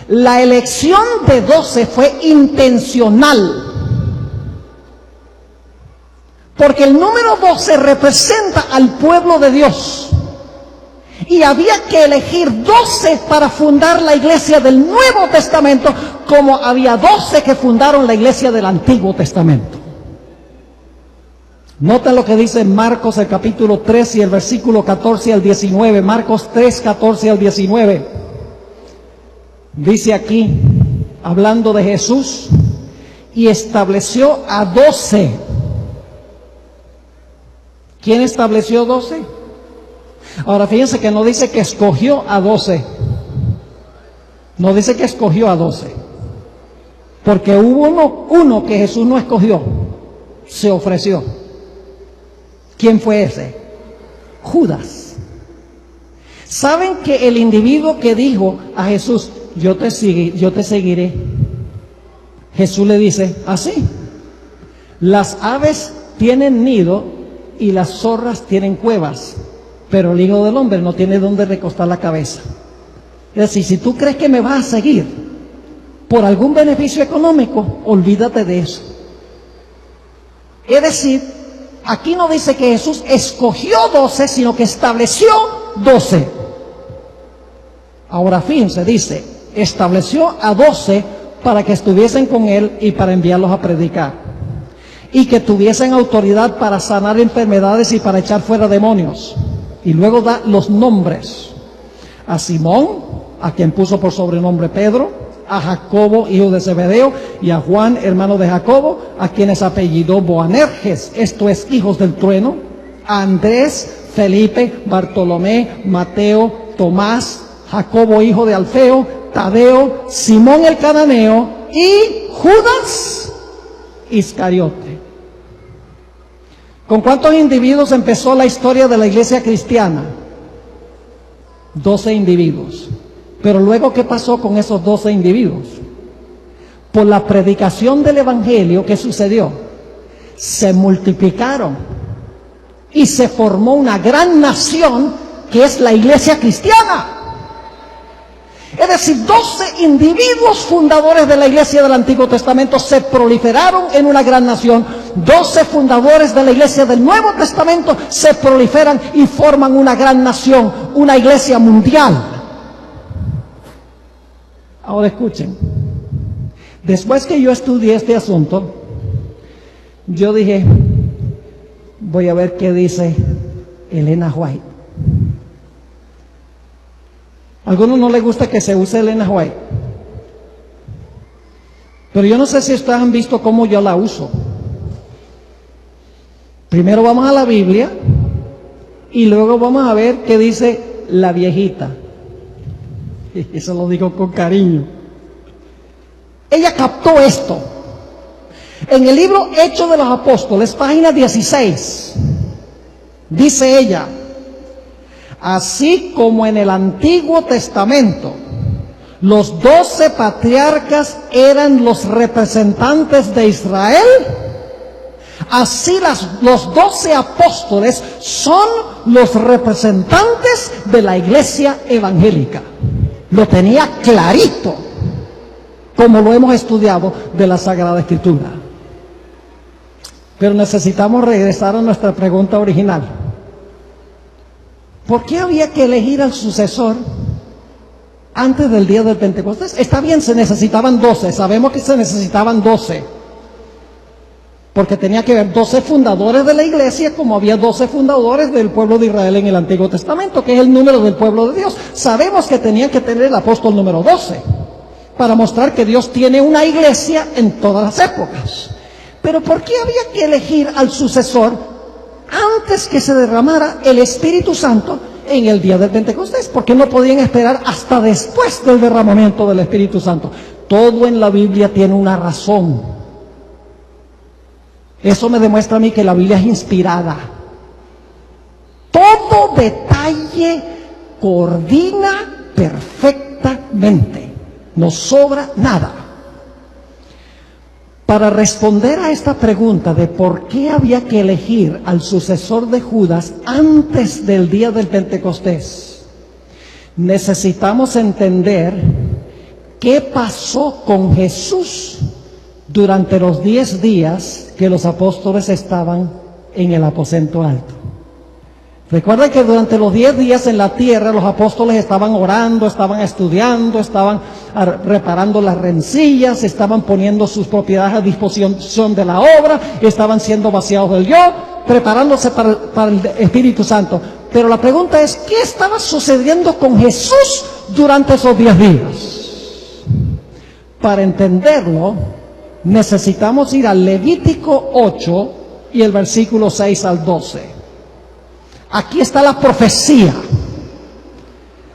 La elección de 12 fue intencional. Porque el número 12 representa al pueblo de Dios. Y había que elegir 12 para fundar la iglesia del Nuevo Testamento, como había 12 que fundaron la iglesia del Antiguo Testamento. Nota lo que dice Marcos el capítulo 3 y el versículo 14 al 19. Marcos 3, 14 al 19. Dice aquí, hablando de Jesús, y estableció a 12. ¿Quién estableció 12? Ahora fíjense que no dice que escogió a 12. No dice que escogió a 12. Porque hubo uno que Jesús no escogió, se ofreció. ¿Quién fue ese? Judas. ¿Saben que el individuo que dijo a Jesús, yo te seguiré? Jesús le dice, así, las aves tienen nido y las zorras tienen cuevas, pero el Hijo del Hombre no tiene dónde recostar la cabeza. Es decir, si tú crees que me vas a seguir por algún beneficio económico, olvídate de eso. Es decir, aquí no dice que Jesús escogió 12, sino que estableció 12. Ahora fíjense, dice, estableció a 12 para que estuviesen con él y para enviarlos a predicar. Y que tuviesen autoridad para sanar enfermedades y para echar fuera demonios. Y luego da los nombres. A Simón, a quien puso por sobrenombre Pedro, a Jacobo, hijo de Zebedeo, y a Juan, hermano de Jacobo, a quienes apellidó Boanerges, esto es, hijos del trueno, a Andrés, Felipe, Bartolomé, Mateo, Tomás, Jacobo, hijo de Alfeo, Tadeo, Simón el cananeo y Judas Iscariote. ¿Con cuántos individuos empezó la historia de la iglesia cristiana? 12 individuos. Pero luego, ¿qué pasó con esos 12 individuos? Por la predicación del evangelio, ¿qué sucedió? Se multiplicaron y se formó una gran nación que es la iglesia cristiana. Es decir, 12 individuos fundadores de la iglesia del Antiguo Testamento se proliferaron en una gran nación. 12 fundadores de la iglesia del Nuevo Testamento se proliferan y forman una gran nación, una iglesia mundial. Ahora escuchen, después que yo estudié este asunto, yo dije, voy a ver qué dice Elena White. A algunos no les gusta que se use Elena White, pero yo no sé si ustedes han visto cómo yo la uso. Primero vamos a la Biblia y luego vamos a ver qué dice la viejita. Eso lo digo con cariño. Ella captó esto. En el libro Hechos de los Apóstoles, página 16, dice ella: así como en el Antiguo Testamento los 12 patriarcas eran los representantes de Israel, así los 12 apóstoles son los representantes de la iglesia evangélica. Lo tenía clarito, como lo hemos estudiado de la Sagrada Escritura. Pero necesitamos regresar a nuestra pregunta original. ¿Por qué había que elegir al sucesor antes del día del Pentecostés? Está bien, se necesitaban 12, sabemos que se necesitaban 12, porque tenía que haber 12 fundadores de la iglesia, como había 12 fundadores del pueblo de Israel en el Antiguo Testamento, que es el número del pueblo de Dios. Sabemos que tenían que tener el apóstol número 12, para mostrar que Dios tiene una iglesia en todas las épocas. Pero ¿por qué había que elegir al sucesor antes que se derramara el Espíritu Santo en el día del Pentecostés? ¿Por qué no podían esperar hasta después del derramamiento del Espíritu Santo? Todo en la Biblia tiene una razón. Eso me demuestra a mí que la Biblia es inspirada. Todo detalle coordina perfectamente. No sobra nada. Para responder a esta pregunta de por qué había que elegir al sucesor de Judas antes del día del Pentecostés, necesitamos entender qué pasó con Jesús durante los 10 días que los apóstoles estaban en el aposento alto. Recuerden que durante los 10 días en la tierra los apóstoles estaban orando, estaban estudiando, estaban reparando las rencillas, estaban poniendo sus propiedades a disposición de la obra, estaban siendo vaciados del yo, preparándose para el Espíritu Santo. Pero la pregunta es, ¿qué estaba sucediendo con Jesús durante esos 10 días? Para entenderlo, necesitamos ir al Levítico 8 y el versículo 6 al 12. Aquí está la profecía.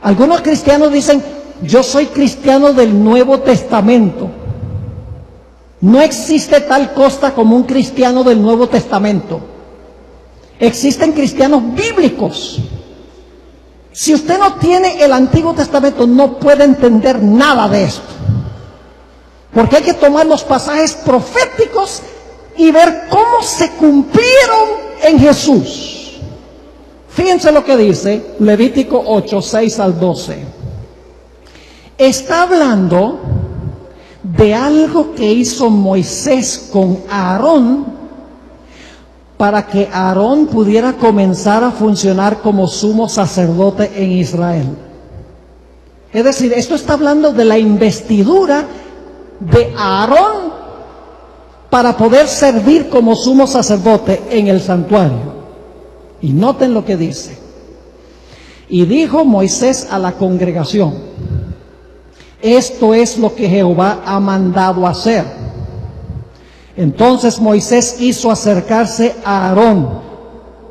Algunos cristianos dicen, yo soy cristiano del Nuevo Testamento. No existe tal cosa como un cristiano del Nuevo Testamento. Existen cristianos bíblicos. Si usted no tiene el Antiguo Testamento, no puede entender nada de esto. Porque hay que tomar los pasajes proféticos y ver cómo se cumplieron en Jesús. Fíjense lo que dice Levítico 8, 6 al 12. Está hablando de algo que hizo Moisés con Aarón para que Aarón pudiera comenzar a funcionar como sumo sacerdote en Israel. Es decir, esto está hablando de la investidura de Aarón para poder servir como sumo sacerdote en el santuario. Y noten lo que dice. Y dijo Moisés a la congregación: esto es lo que Jehová ha mandado hacer. Entonces Moisés hizo acercarse a Aarón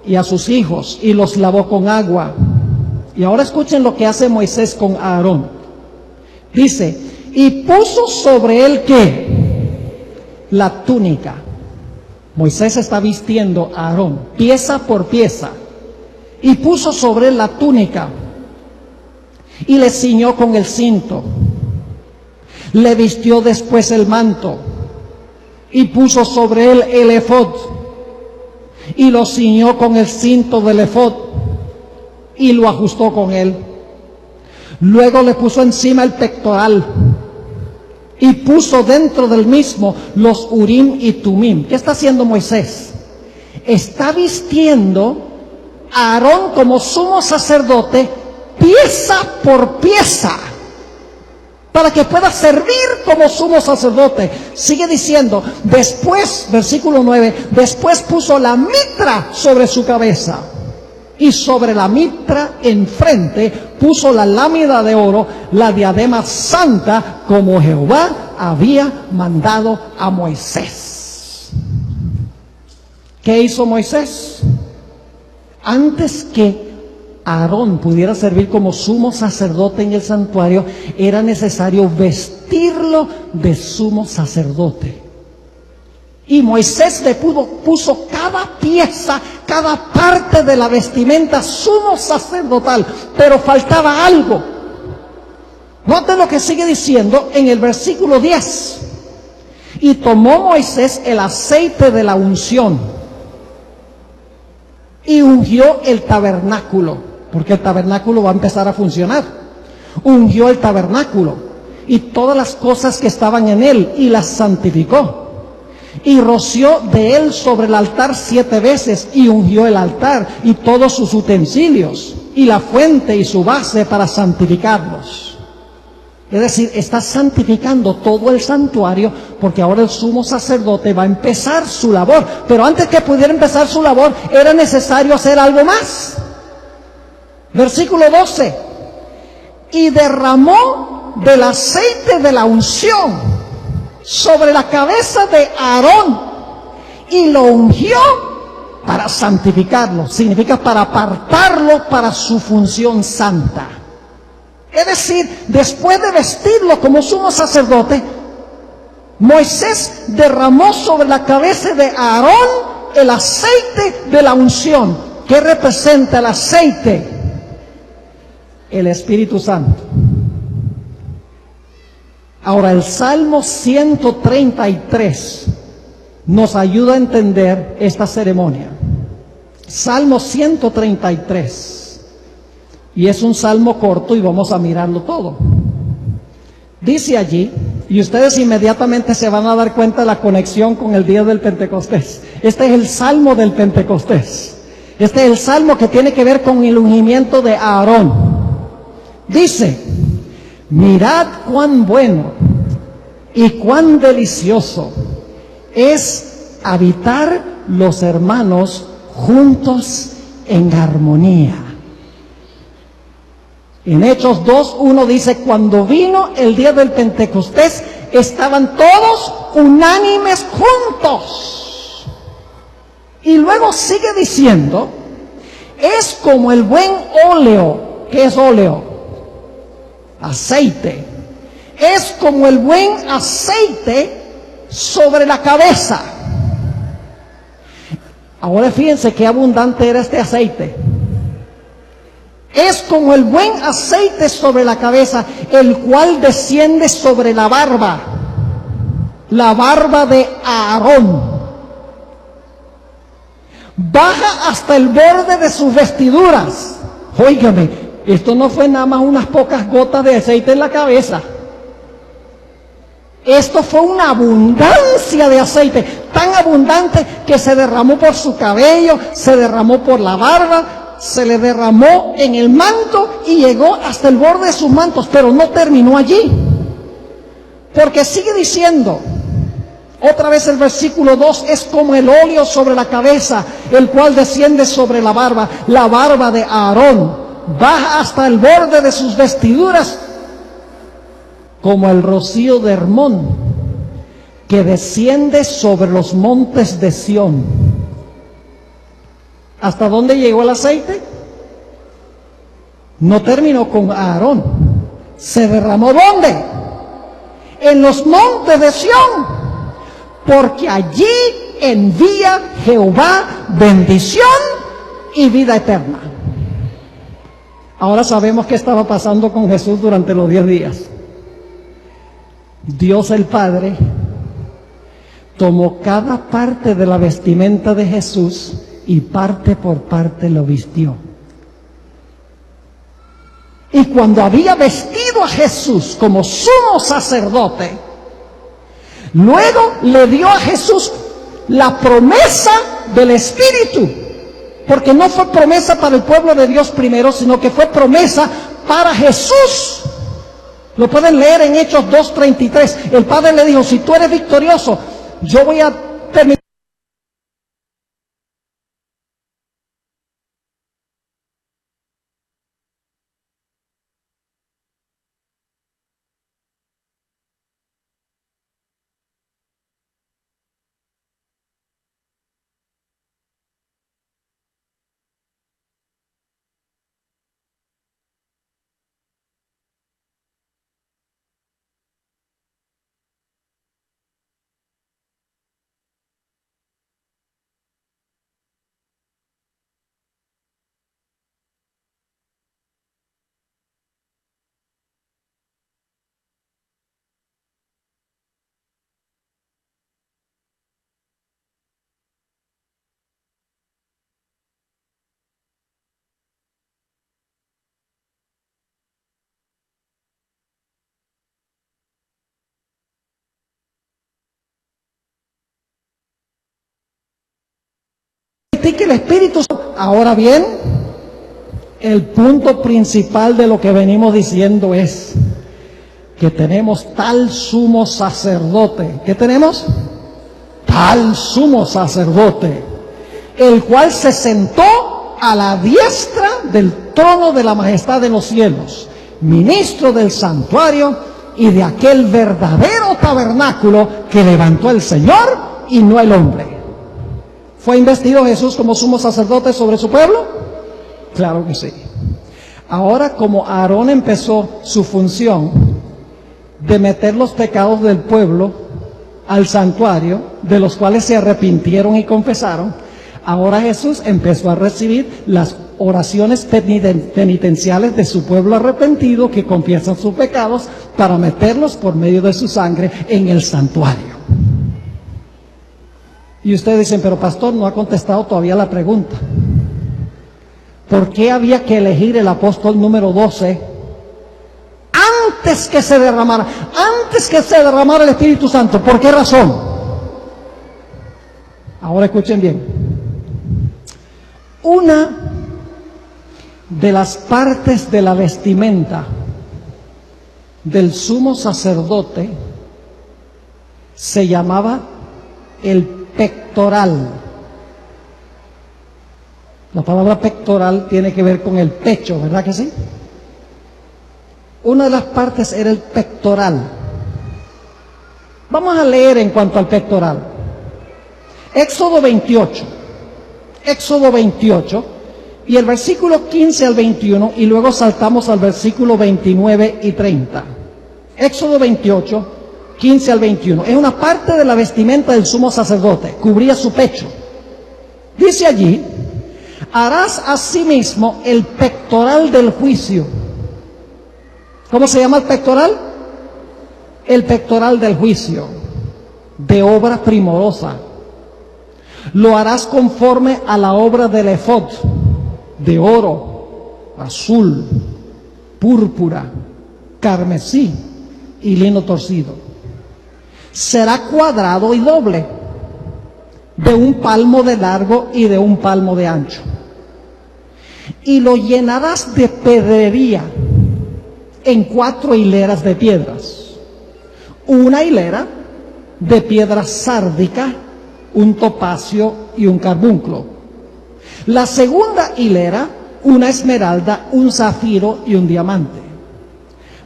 y a sus hijos y los lavó con agua. Y ahora escuchen lo que hace Moisés con Aarón. Dice, y puso sobre él ¿qué? La túnica. Moisés está vistiendo a Aarón, pieza por pieza, y puso sobre él la túnica, y le ciñó con el cinto. Le vistió después el manto, y puso sobre él el efod, y lo ciñó con el cinto del efod, y lo ajustó con él. Luego le puso encima el pectoral, y puso dentro del mismo los Urim y Tumim. ¿Qué está haciendo Moisés? Está vistiendo a Aarón como sumo sacerdote pieza por pieza para que pueda servir como sumo sacerdote. Sigue diciendo, después, versículo 9, después puso la mitra sobre su cabeza y sobre la mitra enfrente puso la lámina de oro, la diadema santa, como Jehová había mandado a Moisés. ¿Qué hizo Moisés? Antes que Aarón pudiera servir como sumo sacerdote en el santuario, era necesario vestirlo de sumo sacerdote. Y Moisés le puso cada pieza, cada parte de la vestimenta sumo sacerdotal, pero faltaba algo. Noten lo que sigue diciendo en el versículo 10. Y tomó Moisés el aceite de la unción y ungió el tabernáculo, porque el tabernáculo va a empezar a funcionar. Ungió el tabernáculo y todas las cosas que estaban en él y las santificó. Y roció de él sobre el altar 7 veces y ungió el altar y todos sus utensilios y la fuente y su base para santificarlos. Es decir, está santificando todo el santuario porque ahora el sumo sacerdote va a empezar su labor. Pero antes que pudiera empezar su labor era necesario hacer algo más. Versículo 12. Y derramó del aceite de la unción sobre la cabeza de Aarón y lo ungió para santificarlo. Significa para apartarlo para su función santa. Es decir, después de vestirlo como sumo sacerdote, Moisés derramó sobre la cabeza de Aarón el aceite de la unción. ¿Qué representa el aceite? El Espíritu Santo. Ahora, el Salmo 133 nos ayuda a entender esta ceremonia. Salmo 133. Y es un salmo corto y vamos a mirarlo todo. Dice allí, y ustedes inmediatamente se van a dar cuenta de la conexión con el día del Pentecostés. Este es el salmo del Pentecostés. Este es el salmo que tiene que ver con el ungimiento de Aarón. Dice, mirad cuán bueno y cuán delicioso es habitar los hermanos juntos en armonía. En Hechos 2:1 dice, cuando vino el día del Pentecostés, estaban todos unánimes juntos. Y luego sigue diciendo, es como el buen óleo. ¿Qué es óleo? Aceite. Es como el buen aceite sobre la cabeza. Ahora fíjense qué abundante era este aceite. Es como el buen aceite sobre la cabeza, el cual desciende sobre la barba de Aarón. Baja hasta el borde de sus vestiduras. Óigame, esto no fue nada más unas pocas gotas de aceite en la cabeza. Esto fue una abundancia de aceite, tan abundante que se derramó por su cabello, se derramó por la barba, se le derramó en el manto y llegó hasta el borde de sus mantos, pero no terminó allí, porque sigue diciendo, otra vez el versículo 2, es como el óleo sobre la cabeza, el cual desciende sobre la barba de Aarón, baja hasta el borde de sus vestiduras, como el rocío de Hermón, que desciende sobre los montes de Sión. ¿Hasta dónde llegó el aceite? No terminó con Aarón. ¿Se derramó dónde? En los montes de Sión. Porque allí envía Jehová bendición y vida eterna. Ahora sabemos qué estaba pasando con Jesús durante los 10 días. Dios el Padre tomó cada parte de la vestimenta de Jesús y parte por parte lo vistió. Y cuando había vestido a Jesús como sumo sacerdote, luego le dio a Jesús la promesa del Espíritu, porque no fue promesa para el pueblo de Dios primero, sino que fue promesa para Jesús. Lo pueden leer en Hechos 2:33. El Padre le dijo, si tú eres victorioso, yo voy a terminar permití que el Espíritu... Ahora bien, el punto principal de lo que venimos diciendo es que tenemos tal sumo sacerdote. ¿Qué tenemos? Tal sumo sacerdote, el cual se sentó a la diestra del trono de la majestad de los cielos, ministro del santuario y de aquel verdadero tabernáculo que levantó el Señor y no el hombre. ¿Fue investido Jesús como sumo sacerdote sobre su pueblo? Claro que sí. Ahora, como Aarón empezó su función de meter los pecados del pueblo al santuario, de los cuales se arrepintieron y confesaron, ahora Jesús empezó a recibir las oraciones penitenciales de su pueblo arrepentido que confiesan sus pecados para meterlos por medio de su sangre en el santuario. Y ustedes dicen, pero pastor, no ha contestado todavía la pregunta. ¿Por qué había que elegir el apóstol número 12 antes que se derramara el Espíritu Santo? ¿Por qué razón? Ahora escuchen bien. Una de las partes de la vestimenta del sumo sacerdote se llamaba el pectoral. La palabra pectoral tiene que ver con el pecho, ¿verdad que sí? Una de las partes era el pectoral. Vamos a leer en cuanto al pectoral. Éxodo 28 y el versículo 15 al 21, y luego saltamos al versículo 29 y 30. Éxodo 28, 15 al 21. Es una parte de la vestimenta del sumo sacerdote, cubría su pecho. Dice allí: harás asimismo el pectoral del juicio. ¿Cómo se llama el pectoral? El pectoral del juicio, de obra primorosa. Lo harás conforme a la obra del efod, de oro, azul, púrpura, carmesí y lino torcido. Será cuadrado y doble, de 1 palmo de largo y de 1 palmo de ancho. Y lo llenarás de pedrería en 4 hileras de piedras. Una hilera de piedra sárdica, un topacio y un carbunclo. La segunda hilera, una esmeralda, un zafiro y un diamante.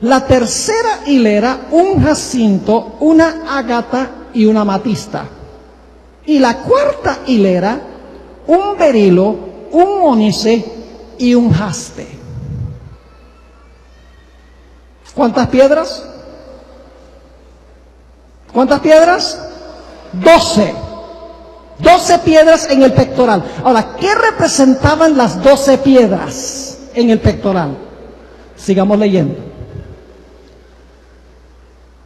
La tercera hilera, un jacinto, una ágata y una amatista. Y la cuarta hilera, un berilo, un ónice y un jaspe. ¿Cuántas piedras? ¿Cuántas piedras? 12. 12 piedras en el pectoral. Ahora, ¿qué representaban las 12 piedras en el pectoral? Sigamos leyendo.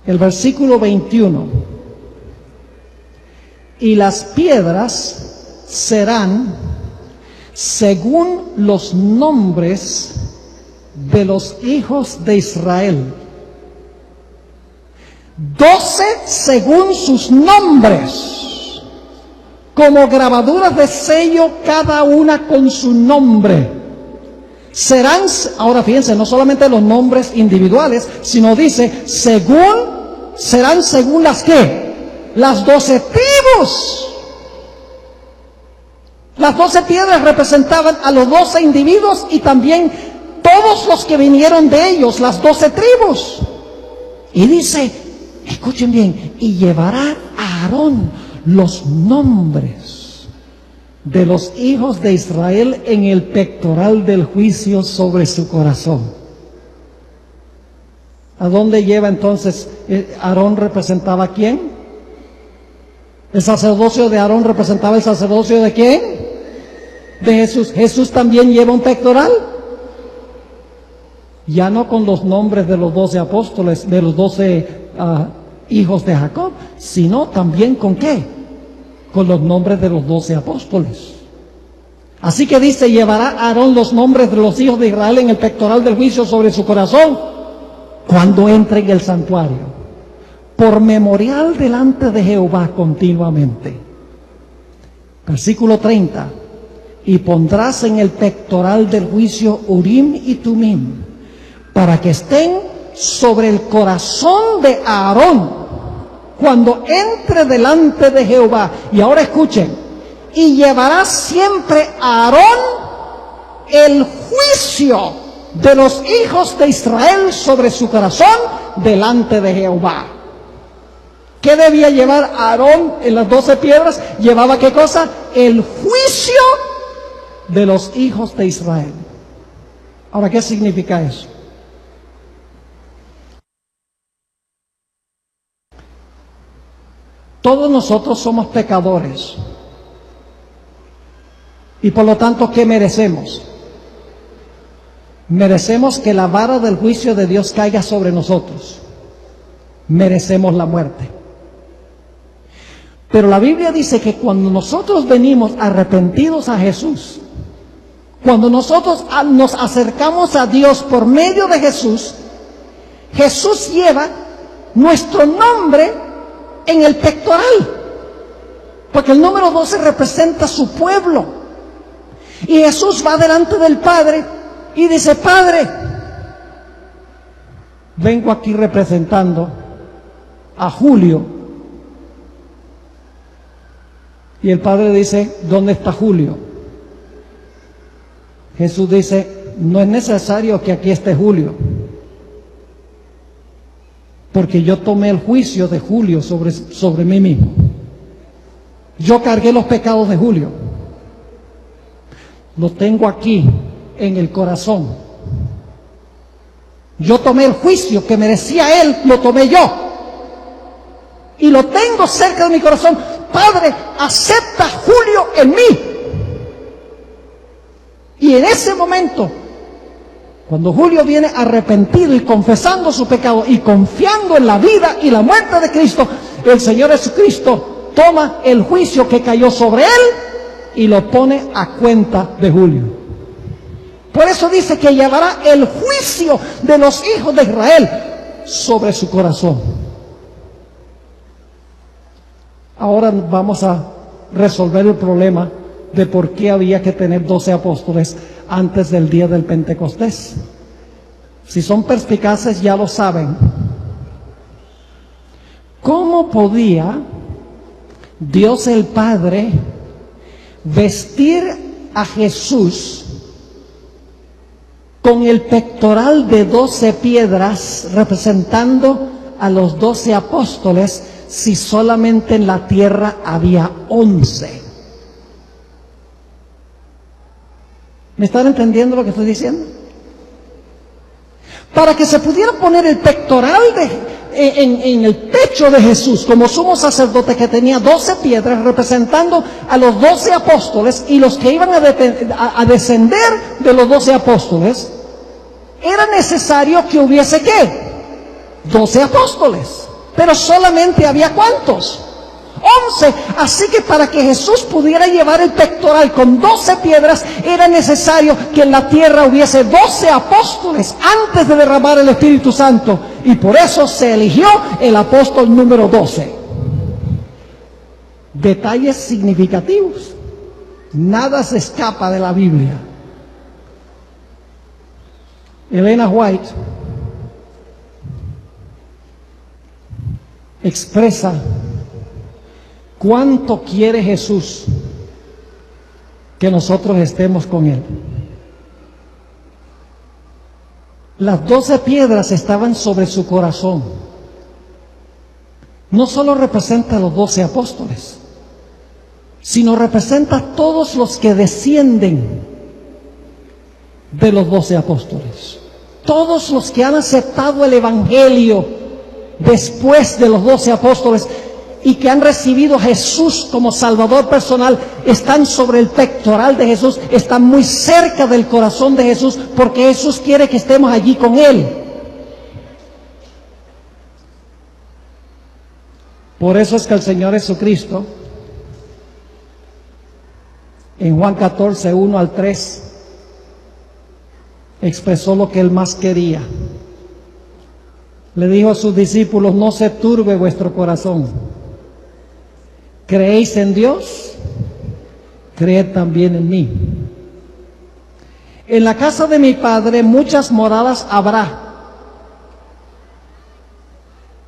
El versículo 21. Y las piedras serán según los nombres de los hijos de Israel. 12 según sus nombres, como grabaduras de sello, cada una con su nombre. Serán, ahora fíjense, no solamente los nombres individuales, sino dice, serán según las ¿qué? Las 12 tribus. Las 12 piedras representaban a los 12 individuos y también todos los que vinieron de ellos, las 12 tribus. Y dice, escuchen bien, y llevará a Aarón los nombres de los hijos de Israel en el pectoral del juicio sobre su corazón. ¿A dónde lleva entonces? ¿Aarón representaba a quién? ¿El sacerdocio de Aarón representaba el sacerdocio de quién? De Jesús. ¿Jesús también lleva un pectoral? Ya no con los nombres de los 12 apóstoles, de los 12 hijos de Jacob, sino también ¿con qué? Con los nombres de los 12 apóstoles. Así que dice, llevará Aarón los nombres de los hijos de Israel en el pectoral del juicio sobre su corazón cuando entre en el santuario, por memorial delante de Jehová continuamente. Versículo 30. y pondrás en el pectoral del juicio Urim y Tumim, para que estén sobre el corazón de Aarón cuando entre delante de Jehová. Y ahora escuchen, y llevará siempre a Aarón el juicio de los hijos de Israel sobre su corazón delante de Jehová. ¿Qué debía llevar Aarón en las 12 piedras? Llevaba ¿qué cosa? El juicio de los hijos de Israel. Ahora, ¿qué significa eso? Todos nosotros somos pecadores. Y por lo tanto, ¿qué merecemos? Merecemos que la vara del juicio de Dios caiga sobre nosotros. Merecemos la muerte. Pero la Biblia dice que cuando nosotros venimos arrepentidos a Jesús, cuando nosotros nos acercamos a Dios por medio de Jesús, Jesús lleva nuestro nombre en el pectoral, porque el número 12 representa su pueblo. Y Jesús va delante del Padre y dice: Padre, vengo aquí representando a Julio. Y el Padre dice: ¿dónde está Julio? Jesús dice: no es necesario que aquí esté Julio, porque yo tomé el juicio de Julio sobre mí mismo. Yo cargué los pecados de Julio. Lo tengo aquí en el corazón. Yo tomé el juicio que merecía él, lo tomé yo. Y lo tengo cerca de mi corazón. Padre, acepta a Julio en mí. Y en ese momento, cuando Julio viene arrepentido y confesando su pecado y confiando en la vida y la muerte de Cristo, el Señor Jesucristo toma el juicio que cayó sobre él y lo pone a cuenta de Julio. Por eso dice que llevará el juicio de los hijos de Israel sobre su corazón. Ahora vamos a resolver el problema de por qué había que tener 12 apóstoles antes del día del Pentecostés. Si son perspicaces ya lo saben. ¿Cómo podía Dios el Padre vestir a Jesús con el pectoral de 12 piedras representando a los 12 apóstoles si solamente en la tierra había 11? ¿Me están entendiendo lo que estoy diciendo? Para que se pudiera poner el pectoral en el pecho de Jesús como sumo sacerdote, que tenía 12 piedras representando a los 12 apóstoles y los que iban a descender de los 12 apóstoles, era necesario que hubiese ¿qué? 12 apóstoles. Pero solamente había ¿cuántos? 11. Así que para que Jesús pudiera llevar el pectoral con 12 piedras, era necesario que en la tierra hubiese 12 apóstoles antes de derramar el Espíritu Santo. Y por eso se eligió el apóstol número 12. Detalles significativos. Nada se escapa de la Biblia. Elena White expresa cuánto quiere Jesús que nosotros estemos con Él. Las 12 piedras estaban sobre su corazón. No solo representa a los 12 apóstoles, sino representa a todos los que descienden de los 12 apóstoles. Todos los que han aceptado el Evangelio después de los 12 apóstoles y que han recibido a Jesús como Salvador personal, están sobre el pectoral de Jesús, están muy cerca del corazón de Jesús, porque Jesús quiere que estemos allí con Él. Por eso es que el Señor Jesucristo, en Juan 14, 1 al 3, expresó lo que Él más quería. Le dijo a sus discípulos: no se turbe vuestro corazón. ¿Creéis en Dios? Creed también en mí. En la casa de mi Padre muchas moradas habrá.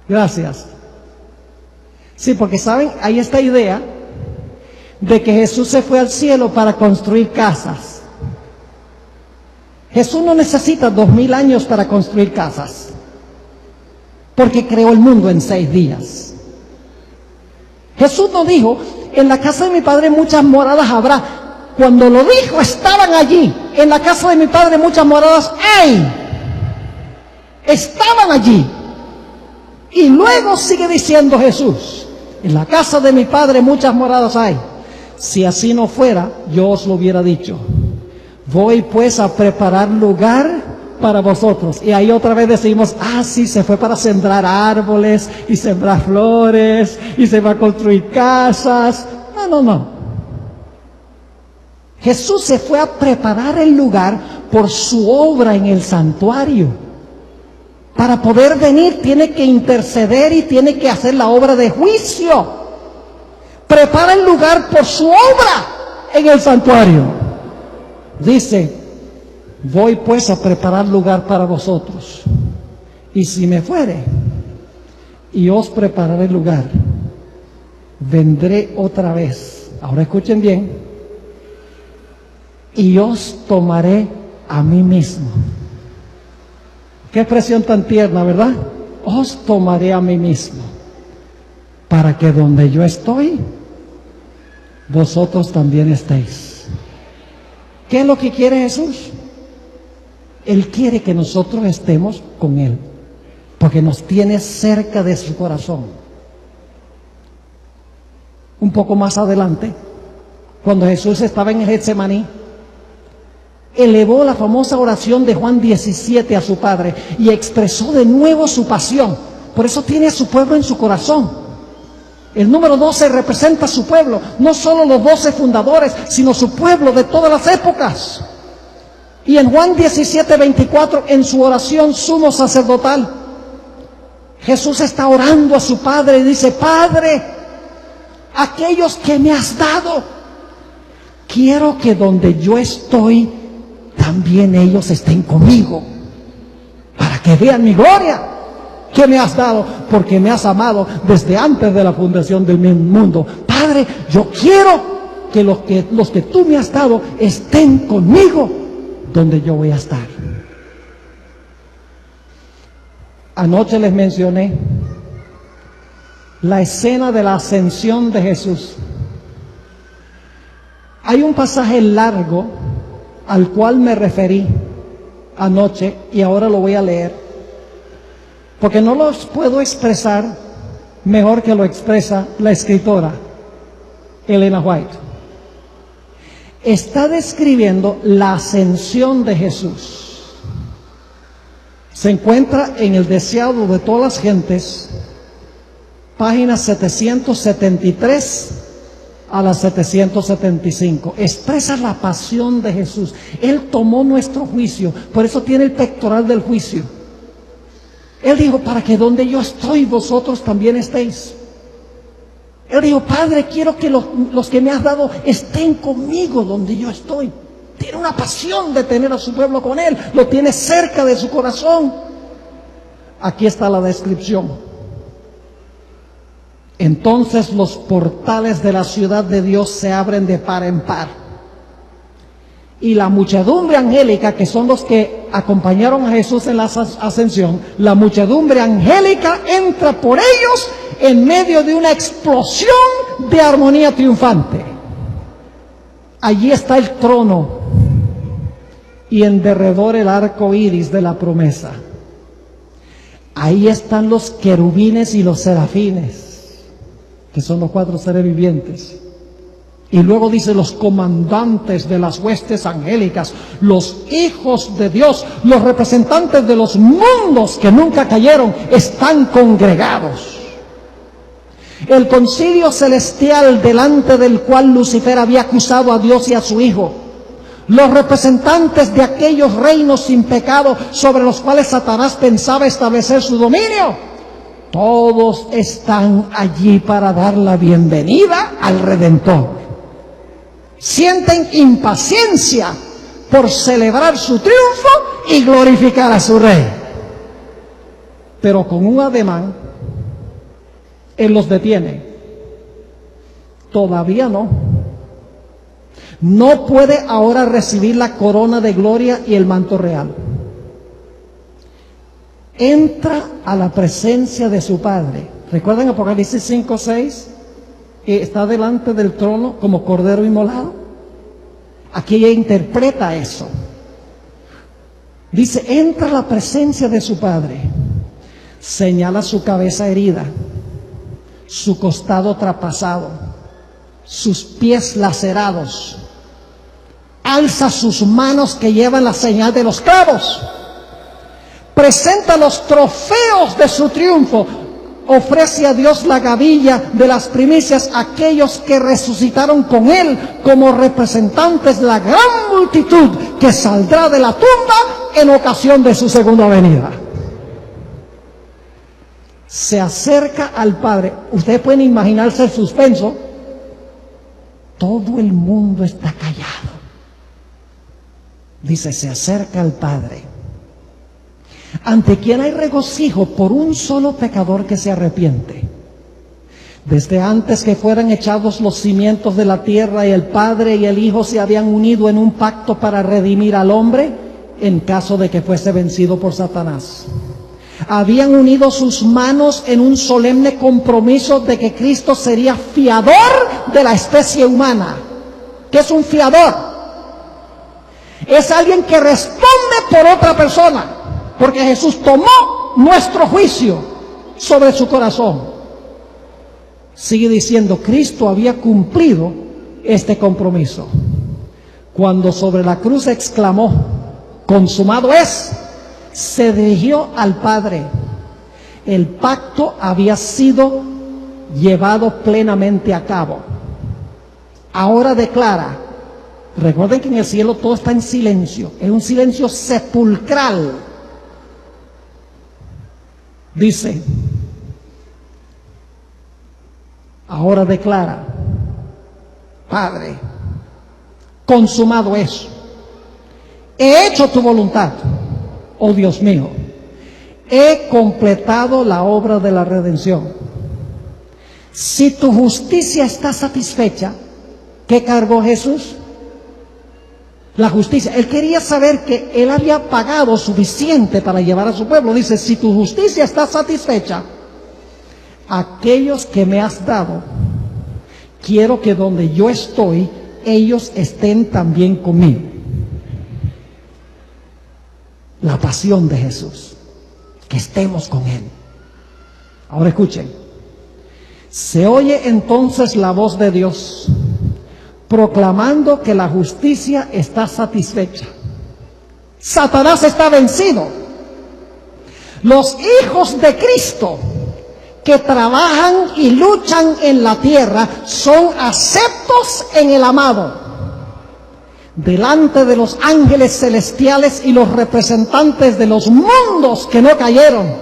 Gracias. Sí, porque saben, hay esta idea de que Jesús se fue al cielo para construir casas. Jesús no necesita 2000 años para construir casas, porque creó el mundo en 6 días. Jesús no dijo, en la casa de mi Padre muchas moradas habrá. Cuando lo dijo, estaban allí. En la casa de mi Padre muchas moradas hay. Estaban allí. Y luego sigue diciendo Jesús, en la casa de mi Padre muchas moradas hay. Si así no fuera, yo os lo hubiera dicho. Voy pues a preparar lugar para vosotros. Y ahí otra vez decimos, sí, se fue para sembrar árboles y sembrar flores y se va a construir casas. No. Jesús se fue a preparar el lugar por su obra en el santuario. Para poder venir tiene que interceder y tiene que hacer la obra de juicio. Prepara el lugar por su obra en el santuario. Dice, voy pues a preparar lugar para vosotros. Y si me fuere y os prepararé lugar, vendré otra vez. Ahora escuchen bien. Y os tomaré a mí mismo. Qué expresión tan tierna, ¿verdad? Os tomaré a mí mismo, para que donde yo estoy, vosotros también estéis. ¿Qué es lo que quiere Jesús? Él quiere que nosotros estemos con Él, porque nos tiene cerca de su corazón. Un poco más adelante, cuando Jesús estaba en el Getsemaní, elevó la famosa oración de Juan 17 a su Padre y expresó de nuevo su pasión. Por eso tiene a su pueblo en su corazón. El número 12 representa a su pueblo, no solo los 12 fundadores, sino su pueblo de todas las épocas. Y en Juan 17:24, en su oración sumo sacerdotal, Jesús está orando a su Padre y dice, Padre, aquellos que me has dado, quiero que donde yo estoy, también ellos estén conmigo, para que vean mi gloria que me has dado, porque me has amado desde antes de la fundación del mundo. Padre, yo quiero que los que tú me has dado estén conmigo donde yo voy a estar. Anoche les mencioné la escena de la ascensión de Jesús. Hay un pasaje largo al cual me referí anoche y ahora lo voy a leer, porque no los puedo expresar mejor que lo expresa la escritora Elena White. Está describiendo la ascensión de Jesús. Se encuentra en El deseado de todas las gentes, páginas 773 a las 775. Expresa la pasión de Jesús. Él tomó nuestro juicio, por eso tiene el pectoral del juicio. Él dijo, para que donde yo estoy, vosotros también estéis. Él dijo, Padre, quiero que los que me has dado estén conmigo donde yo estoy. Tiene una pasión de tener a su pueblo con Él, lo tiene cerca de su corazón. Aquí está la descripción. Entonces los portales de la ciudad de Dios se abren de par en par. Y la muchedumbre angélica, que son los que acompañaron a Jesús en la ascensión, la muchedumbre angélica entra por ellos en medio de una explosión de armonía triunfante. Allí está el trono y en derredor el arco iris de la promesa. Ahí están los querubines y los serafines, que son los 4 seres vivientes. Y luego dice los comandantes de las huestes angélicas, los hijos de Dios, los representantes de los mundos que nunca cayeron, están congregados. El concilio celestial delante del cual Lucifer había acusado a Dios y a su Hijo, los representantes de aquellos reinos sin pecado sobre los cuales Satanás pensaba establecer su dominio, todos están allí para dar la bienvenida al Redentor. Sienten impaciencia por celebrar su triunfo y glorificar a su rey. Pero con un ademán, Él los detiene. Todavía no. No puede ahora recibir la corona de gloria y el manto real. Entra a la presencia de su Padre. ¿Recuerdan Apocalipsis 5:6? Está delante del trono como cordero inmolado. Aquí ella interpreta eso. Dice, entra a la presencia de su Padre. Señala su cabeza herida, su costado traspasado, sus pies lacerados. Alza sus manos que llevan la señal de los clavos. Presenta los trofeos de su triunfo. Ofrece a Dios la gavilla de las primicias a aquellos que resucitaron con Él como representantes de la gran multitud que saldrá de la tumba en ocasión de su segunda venida. Se acerca al Padre. Ustedes pueden imaginarse el suspenso. Todo el mundo está callado. Dice, se acerca al Padre, ante quien hay regocijo por un solo pecador que se arrepiente. Desde antes que fueran echados los cimientos de la tierra, y el Padre y el Hijo se habían unido en un pacto para redimir al hombre en caso de que fuese vencido por Satanás. Habían unido sus manos en un solemne compromiso de que Cristo sería fiador de la especie humana. ¿Qué es un fiador? Es alguien que responde por otra persona, porque Jesús tomó nuestro juicio sobre su corazón. Sigue diciendo, Cristo había cumplido este compromiso cuando sobre la cruz exclamó, consumado es. Se dirigió al Padre. El pacto había sido llevado plenamente a cabo. Ahora declara, recuerden que en el cielo todo está en silencio, es un silencio sepulcral. Dice, ahora declara, Padre, consumado es. He hecho tu voluntad. Oh Dios mío, he completado la obra de la redención. Si tu justicia está satisfecha, ¿qué cargó Jesús? La justicia. Él quería saber que Él había pagado suficiente para llevar a su pueblo. Dice, si tu justicia está satisfecha, aquellos que me has dado, quiero que donde yo estoy, ellos estén también conmigo. La pasión de Jesús, que estemos con Él. Ahora escuchen, se oye entonces la voz de Dios proclamando que la justicia está satisfecha. Satanás está vencido. Los hijos de Cristo que trabajan y luchan en la tierra son aceptos en el amado. Delante de los ángeles celestiales y los representantes de los mundos que no cayeron,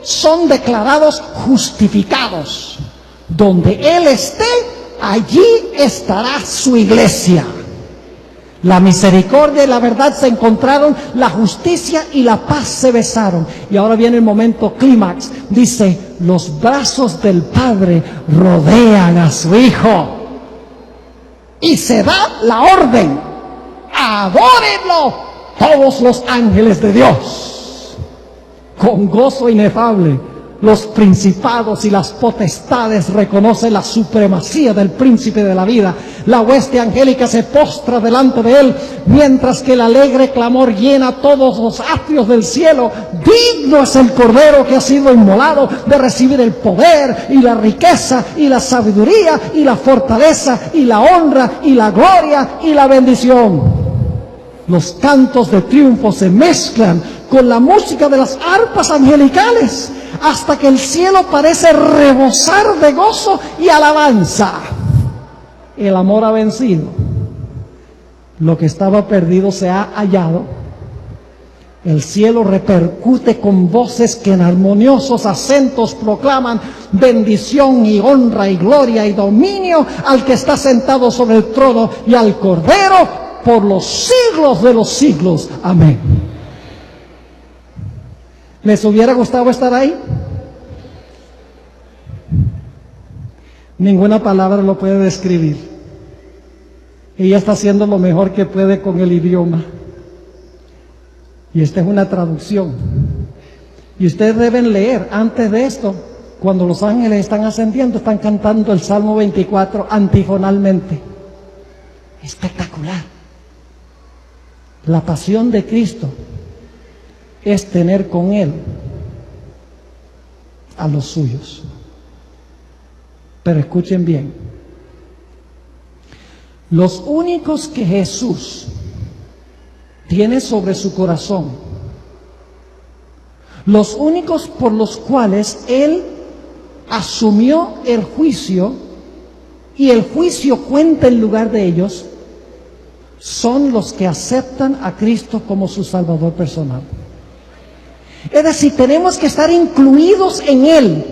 son declarados justificados. Donde Él esté, allí estará su iglesia. La misericordia y la verdad se encontraron, la justicia y la paz se besaron. Y ahora viene el momento clímax. Dice, los brazos del Padre rodean a su Hijo. Y se da la orden. Adórenlo todos los ángeles de Dios. Con gozo inefable, los principados y las potestades reconocen la supremacía del príncipe de la vida. La hueste angélica se postra delante de Él, mientras que el alegre clamor llena todos los atrios del cielo. Digno es el Cordero que ha sido inmolado de recibir el poder y la riqueza y la sabiduría y la fortaleza y la honra y la gloria y la bendición. Los cantos de triunfo se mezclan con la música de las arpas angelicales hasta que el cielo parece rebosar de gozo y alabanza. El amor ha vencido. Lo que estaba perdido se ha hallado. El cielo repercute con voces que en armoniosos acentos proclaman bendición y honra y gloria y dominio al que está sentado sobre el trono y al Cordero por los siglos de los siglos. Amén. ¿Les hubiera gustado estar ahí? Ninguna palabra lo puede describir. Ella está haciendo lo mejor que puede con el idioma. Y esta es una traducción. Y ustedes deben leer antes de esto, cuando los ángeles están ascendiendo, están cantando el Salmo 24 antifonalmente. Espectacular. La pasión de Cristo es tener con Él a los suyos. Pero escuchen bien, los únicos que Jesús tiene sobre su corazón, los únicos por los cuales Él asumió el juicio y el juicio cuenta en lugar de ellos, son los que aceptan a Cristo como su Salvador personal. Es decir, tenemos que estar incluidos en Él.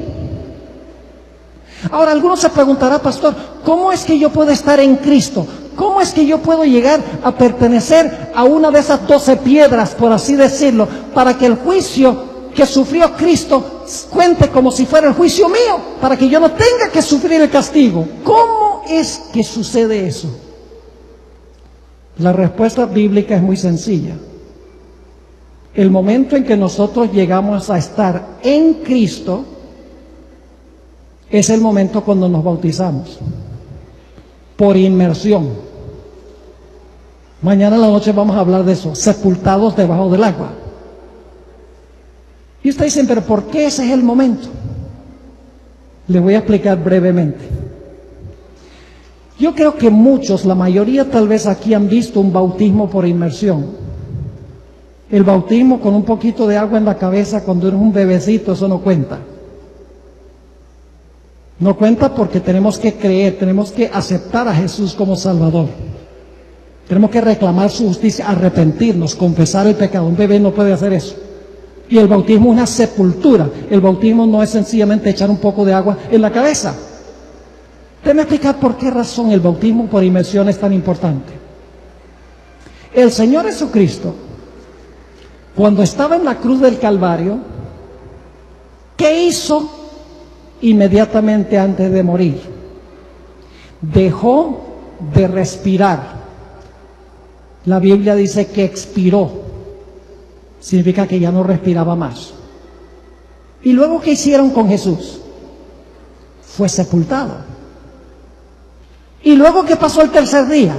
Ahora, algunos se preguntarán, pastor, ¿cómo es que yo puedo estar en Cristo? ¿Cómo es que yo puedo llegar a pertenecer a una de esas 12 piedras, por así decirlo, para que el juicio que sufrió Cristo cuente como si fuera el juicio mío, para que yo no tenga que sufrir el castigo? ¿Cómo es que sucede eso? La respuesta bíblica es muy sencilla. El momento en que nosotros llegamos a estar en Cristo es el momento cuando nos bautizamos, por inmersión. Mañana en la noche vamos a hablar de eso, sepultados debajo del agua. Y ustedes dicen, pero ¿por qué ese es el momento? Les voy a explicar brevemente. Yo creo que muchos, la mayoría tal vez aquí han visto un bautismo por inmersión. El bautismo con un poquito de agua en la cabeza cuando eres un bebecito, eso no cuenta. No cuenta porque tenemos que creer, tenemos que aceptar a Jesús como Salvador. Tenemos que reclamar su justicia, arrepentirnos, confesar el pecado. Un bebé no puede hacer eso. Y el bautismo es una sepultura. El bautismo no es sencillamente echar un poco de agua en la cabeza. Déjame explicar por qué razón el bautismo por inmersión es tan importante. El Señor Jesucristo, cuando estaba en la cruz del Calvario, ¿qué hizo inmediatamente antes de morir? Dejó de respirar. La Biblia dice que expiró. Significa que ya no respiraba más. ¿Y luego qué hicieron con Jesús? Fue sepultado. ¿Y luego qué pasó el tercer día?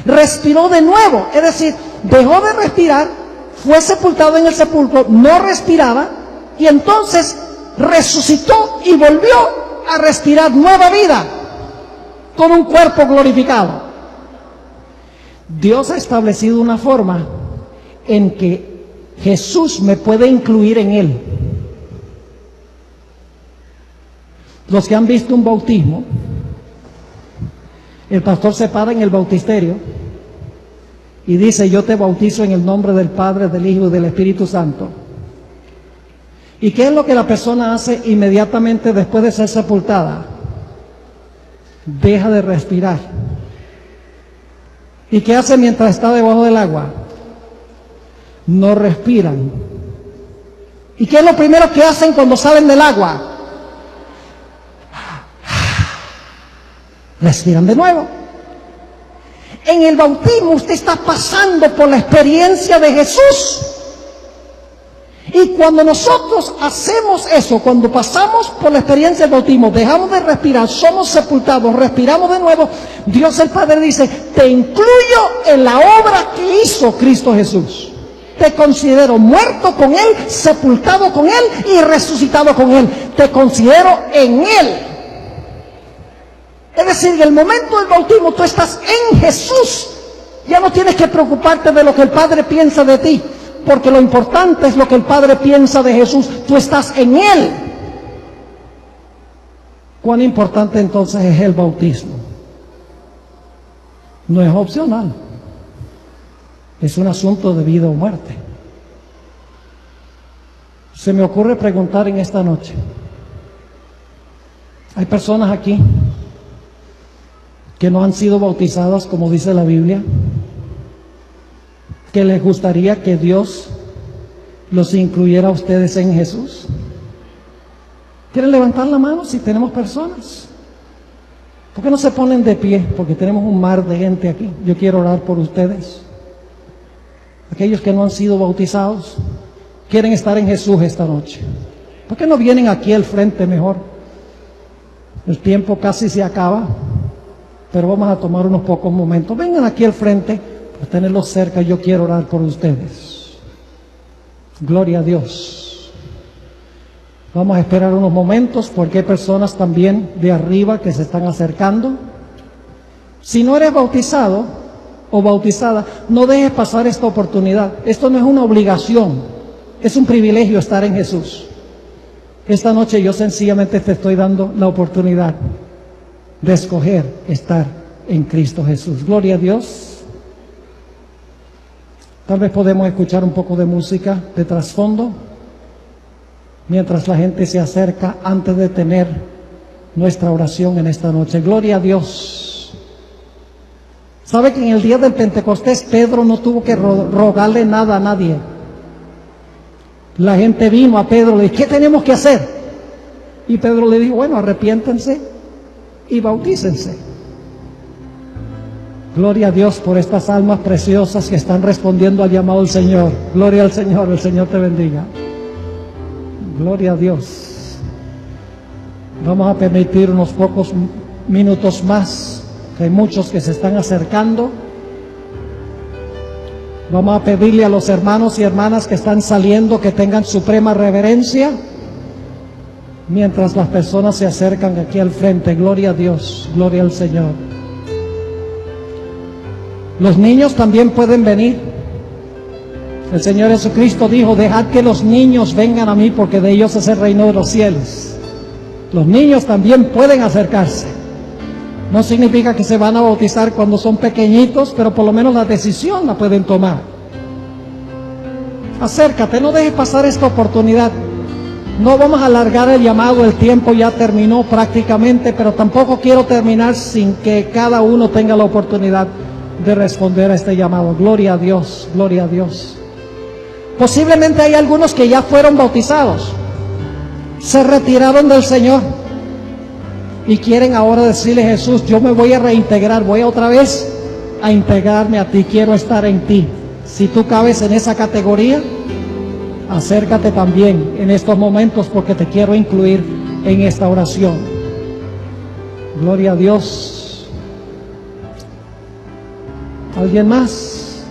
Respiró de nuevo, es decir, dejó de respirar, fue sepultado en el sepulcro, no respiraba, y entonces resucitó y volvió a respirar nueva vida con un cuerpo glorificado. Dios ha establecido una forma en que Jesús me puede incluir en Él. Los que han visto un bautismo, el pastor se para en el bautisterio y dice: yo te bautizo en el nombre del Padre, del Hijo y del Espíritu Santo. ¿Y qué es lo que la persona hace inmediatamente después de ser sepultada? Deja de respirar. ¿Y qué hace mientras está debajo del agua? No respiran. ¿Y qué es lo primero que hacen cuando salen del agua? Respiran de nuevo. En el bautismo usted está pasando por la experiencia de Jesús. Y cuando nosotros hacemos eso, cuando pasamos por la experiencia del bautismo, dejamos de respirar, somos sepultados, respiramos de nuevo, Dios el Padre dice: te incluyo en la obra que hizo Cristo Jesús. Te considero muerto con Él, sepultado con Él y resucitado con Él. Te considero en Él. Es decir, en el momento del bautismo tú estás en Jesús. Ya no tienes que preocuparte de lo que el Padre piensa de ti, porque lo importante es lo que el Padre piensa de Jesús. Tú estás en Él. ¿Cuán importante entonces es el bautismo? No es opcional. Es un asunto de vida o muerte. Se me ocurre preguntar en esta noche: hay personas aquí que no han sido bautizadas como dice la Biblia. que les gustaría que Dios los incluyera a ustedes en Jesús? ¿Quieren levantar la mano si tenemos personas? ¿Por qué no se ponen de pie? Porque tenemos un mar de gente aquí. Yo quiero orar por ustedes. Aquellos que no han sido bautizados, quieren estar en Jesús esta noche. ¿Por qué no vienen aquí al frente mejor? El tiempo casi se acaba, pero vamos a tomar unos pocos momentos. Vengan aquí al frente, para tenerlos cerca. Yo quiero orar por ustedes. Gloria a Dios. Vamos a esperar unos momentos porque hay personas también de arriba que se están acercando. Si no eres bautizado o bautizada, no dejes pasar esta oportunidad. Esto no es una obligación, es un privilegio estar en Jesús. Esta noche yo sencillamente te estoy dando la oportunidad de escoger estar en Cristo Jesús. Gloria a Dios. Tal vez podemos escuchar un poco de música de trasfondo mientras la gente se acerca antes de tener nuestra oración en esta noche. Gloria a Dios. ¿Sabe que en el día del Pentecostés Pedro no tuvo que rogarle nada a nadie? La gente vino a Pedro y le dijo: ¿qué tenemos que hacer? Y Pedro le dijo: bueno, arrepiéntense y bautícense. Gloria a Dios por estas almas preciosas que están respondiendo al llamado del Señor. Gloria al Señor, el Señor te bendiga. Gloria a Dios. Vamos a permitir unos pocos minutos más, que hay muchos que se están acercando. Vamos a pedirle a los hermanos y hermanas que están saliendo que tengan suprema reverencia mientras las personas se acercan aquí al frente. Gloria a Dios, gloria al Señor. Los niños también pueden venir. El Señor Jesucristo dijo: dejad que los niños vengan a mí, porque de ellos es el reino de los cielos. Los niños también pueden acercarse. No significa que se van a bautizar cuando son pequeñitos, pero por lo menos la decisión la pueden tomar. Acércate, no dejes pasar esta oportunidad. No vamos a alargar el llamado, el tiempo ya terminó prácticamente, pero tampoco quiero terminar sin que cada uno tenga la oportunidad de responder a este llamado. Gloria a Dios, gloria a Dios. Posiblemente hay algunos que ya fueron bautizados, se retiraron del Señor y quieren ahora decirle: Jesús, yo me voy a reintegrar, voy otra vez a integrarme a ti, quiero estar en ti. Si tú cabes en esa categoría, acércate también en estos momentos, porque te quiero incluir en esta oración. Gloria a Dios. ¿Alguien más?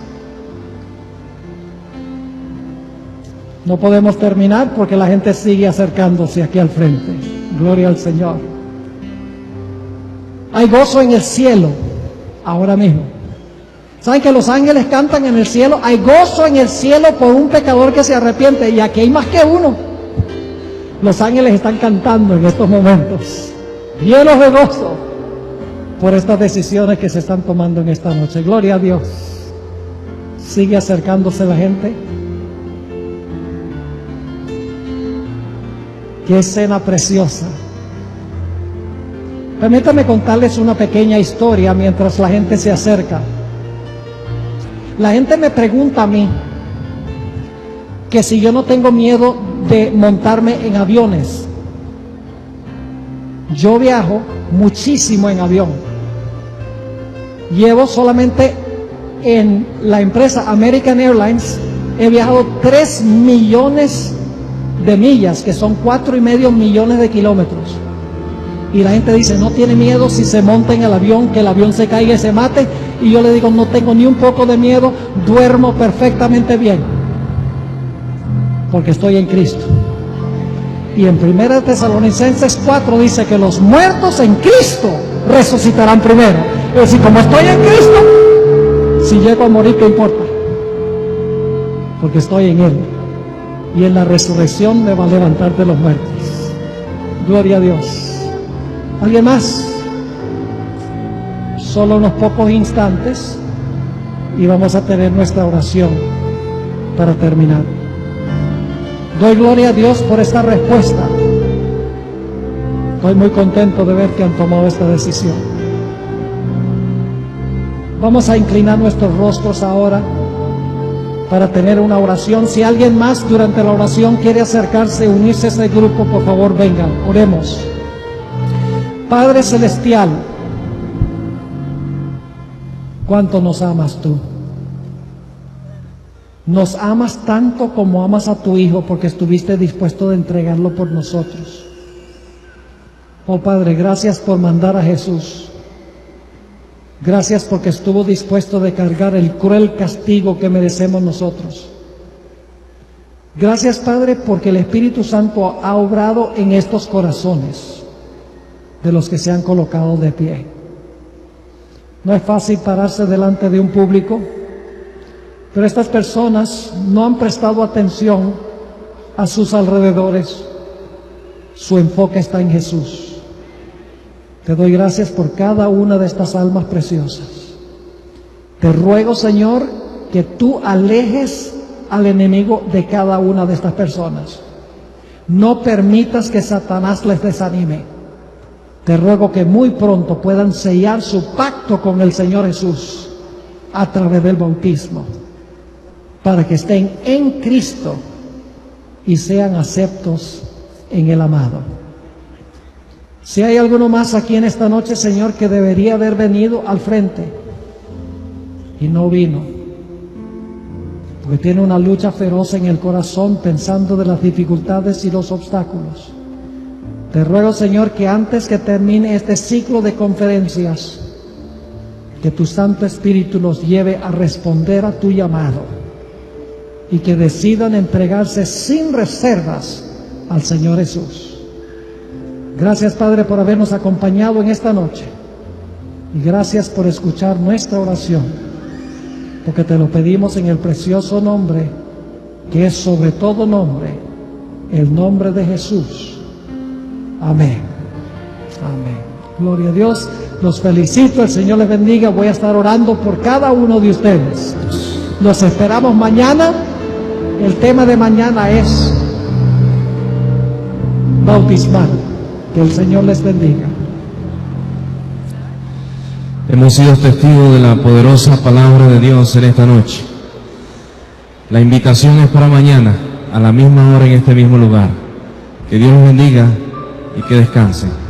No podemos terminar porque la gente sigue acercándose aquí al frente. Gloria al Señor. Hay gozo en el cielo ahora mismo. ¿Saben que los ángeles cantan en el cielo? Hay gozo en el cielo por un pecador que se arrepiente, y aquí hay más que uno. Los ángeles están cantando en estos momentos, llenos de gozo por estas decisiones que se están tomando en esta noche. Gloria a Dios. Sigue acercándose la gente. Qué escena preciosa. Permítanme contarles una pequeña historia mientras la gente se acerca. La gente me pregunta a mí que si yo no tengo miedo de montarme en aviones. Yo viajo muchísimo en avión. Llevo solamente en la empresa American Airlines, he viajado 3 millones de millas, que son 4,5 millones de kilómetros. Y la gente dice: no tiene miedo si se monta en el avión, que el avión se caiga y se mate. Y yo le digo: no tengo ni un poco de miedo, duermo perfectamente bien, porque estoy en Cristo. Y en 1 Tesalonicenses 4 dice que los muertos en Cristo resucitarán primero. Es decir, como estoy en Cristo, si llego a morir, ¿qué importa? Porque estoy en Él, y en la resurrección me va a levantar de los muertos. Gloria a Dios. ¿Alguien más? Solo unos pocos instantes y vamos a tener nuestra oración para terminar. Doy gloria a Dios por esta respuesta. Estoy muy contento de ver que han tomado esta decisión. Vamos a inclinar nuestros rostros ahora. para tener una oración. Si alguien más durante la oración quiere acercarse, unirse a ese grupo, por favor vengan, oremos. Padre Celestial, ¿cuánto nos amas tú? Nos amas tanto como amas a tu Hijo, porque estuviste dispuesto de entregarlo por nosotros. Oh Padre, gracias por mandar a Jesús. Gracias porque estuvo dispuesto de cargar el cruel castigo que merecemos nosotros. Gracias, Padre, porque el Espíritu Santo ha obrado en estos corazones de los que se han colocado de pie. No es fácil pararse delante de un público, pero estas personas no han prestado atención a sus alrededores. Su enfoque está en Jesús. Te doy gracias por cada una de estas almas preciosas. Te ruego, Señor, que tú alejes al enemigo de cada una de estas personas. No permitas que Satanás les desanime. Te ruego que muy pronto puedan sellar su pacto con el Señor Jesús a través del bautismo, para que estén en Cristo y sean aceptos en el amado. Si hay alguno más aquí en esta noche, Señor, que debería haber venido al frente y no vino, porque tiene una lucha feroz en el corazón pensando de las dificultades y los obstáculos, te ruego, Señor, que antes que termine este ciclo de conferencias, que tu Santo Espíritu los lleve a responder a tu llamado y que decidan entregarse sin reservas al Señor Jesús. Gracias, Padre, por habernos acompañado en esta noche. Y gracias por escuchar nuestra oración, porque te lo pedimos en el precioso nombre, que es sobre todo nombre, el nombre de Jesús. Amén. Amén. Gloria a Dios. Los felicito, el Señor les bendiga. Voy a estar orando por cada uno de ustedes. Los esperamos mañana. El tema de mañana es bautismal. Que el Señor les bendiga. Hemos sido testigos de la poderosa palabra de Dios en esta noche. La invitación es para mañana, a la misma hora, en este mismo lugar. Que Dios los bendiga y que descansen.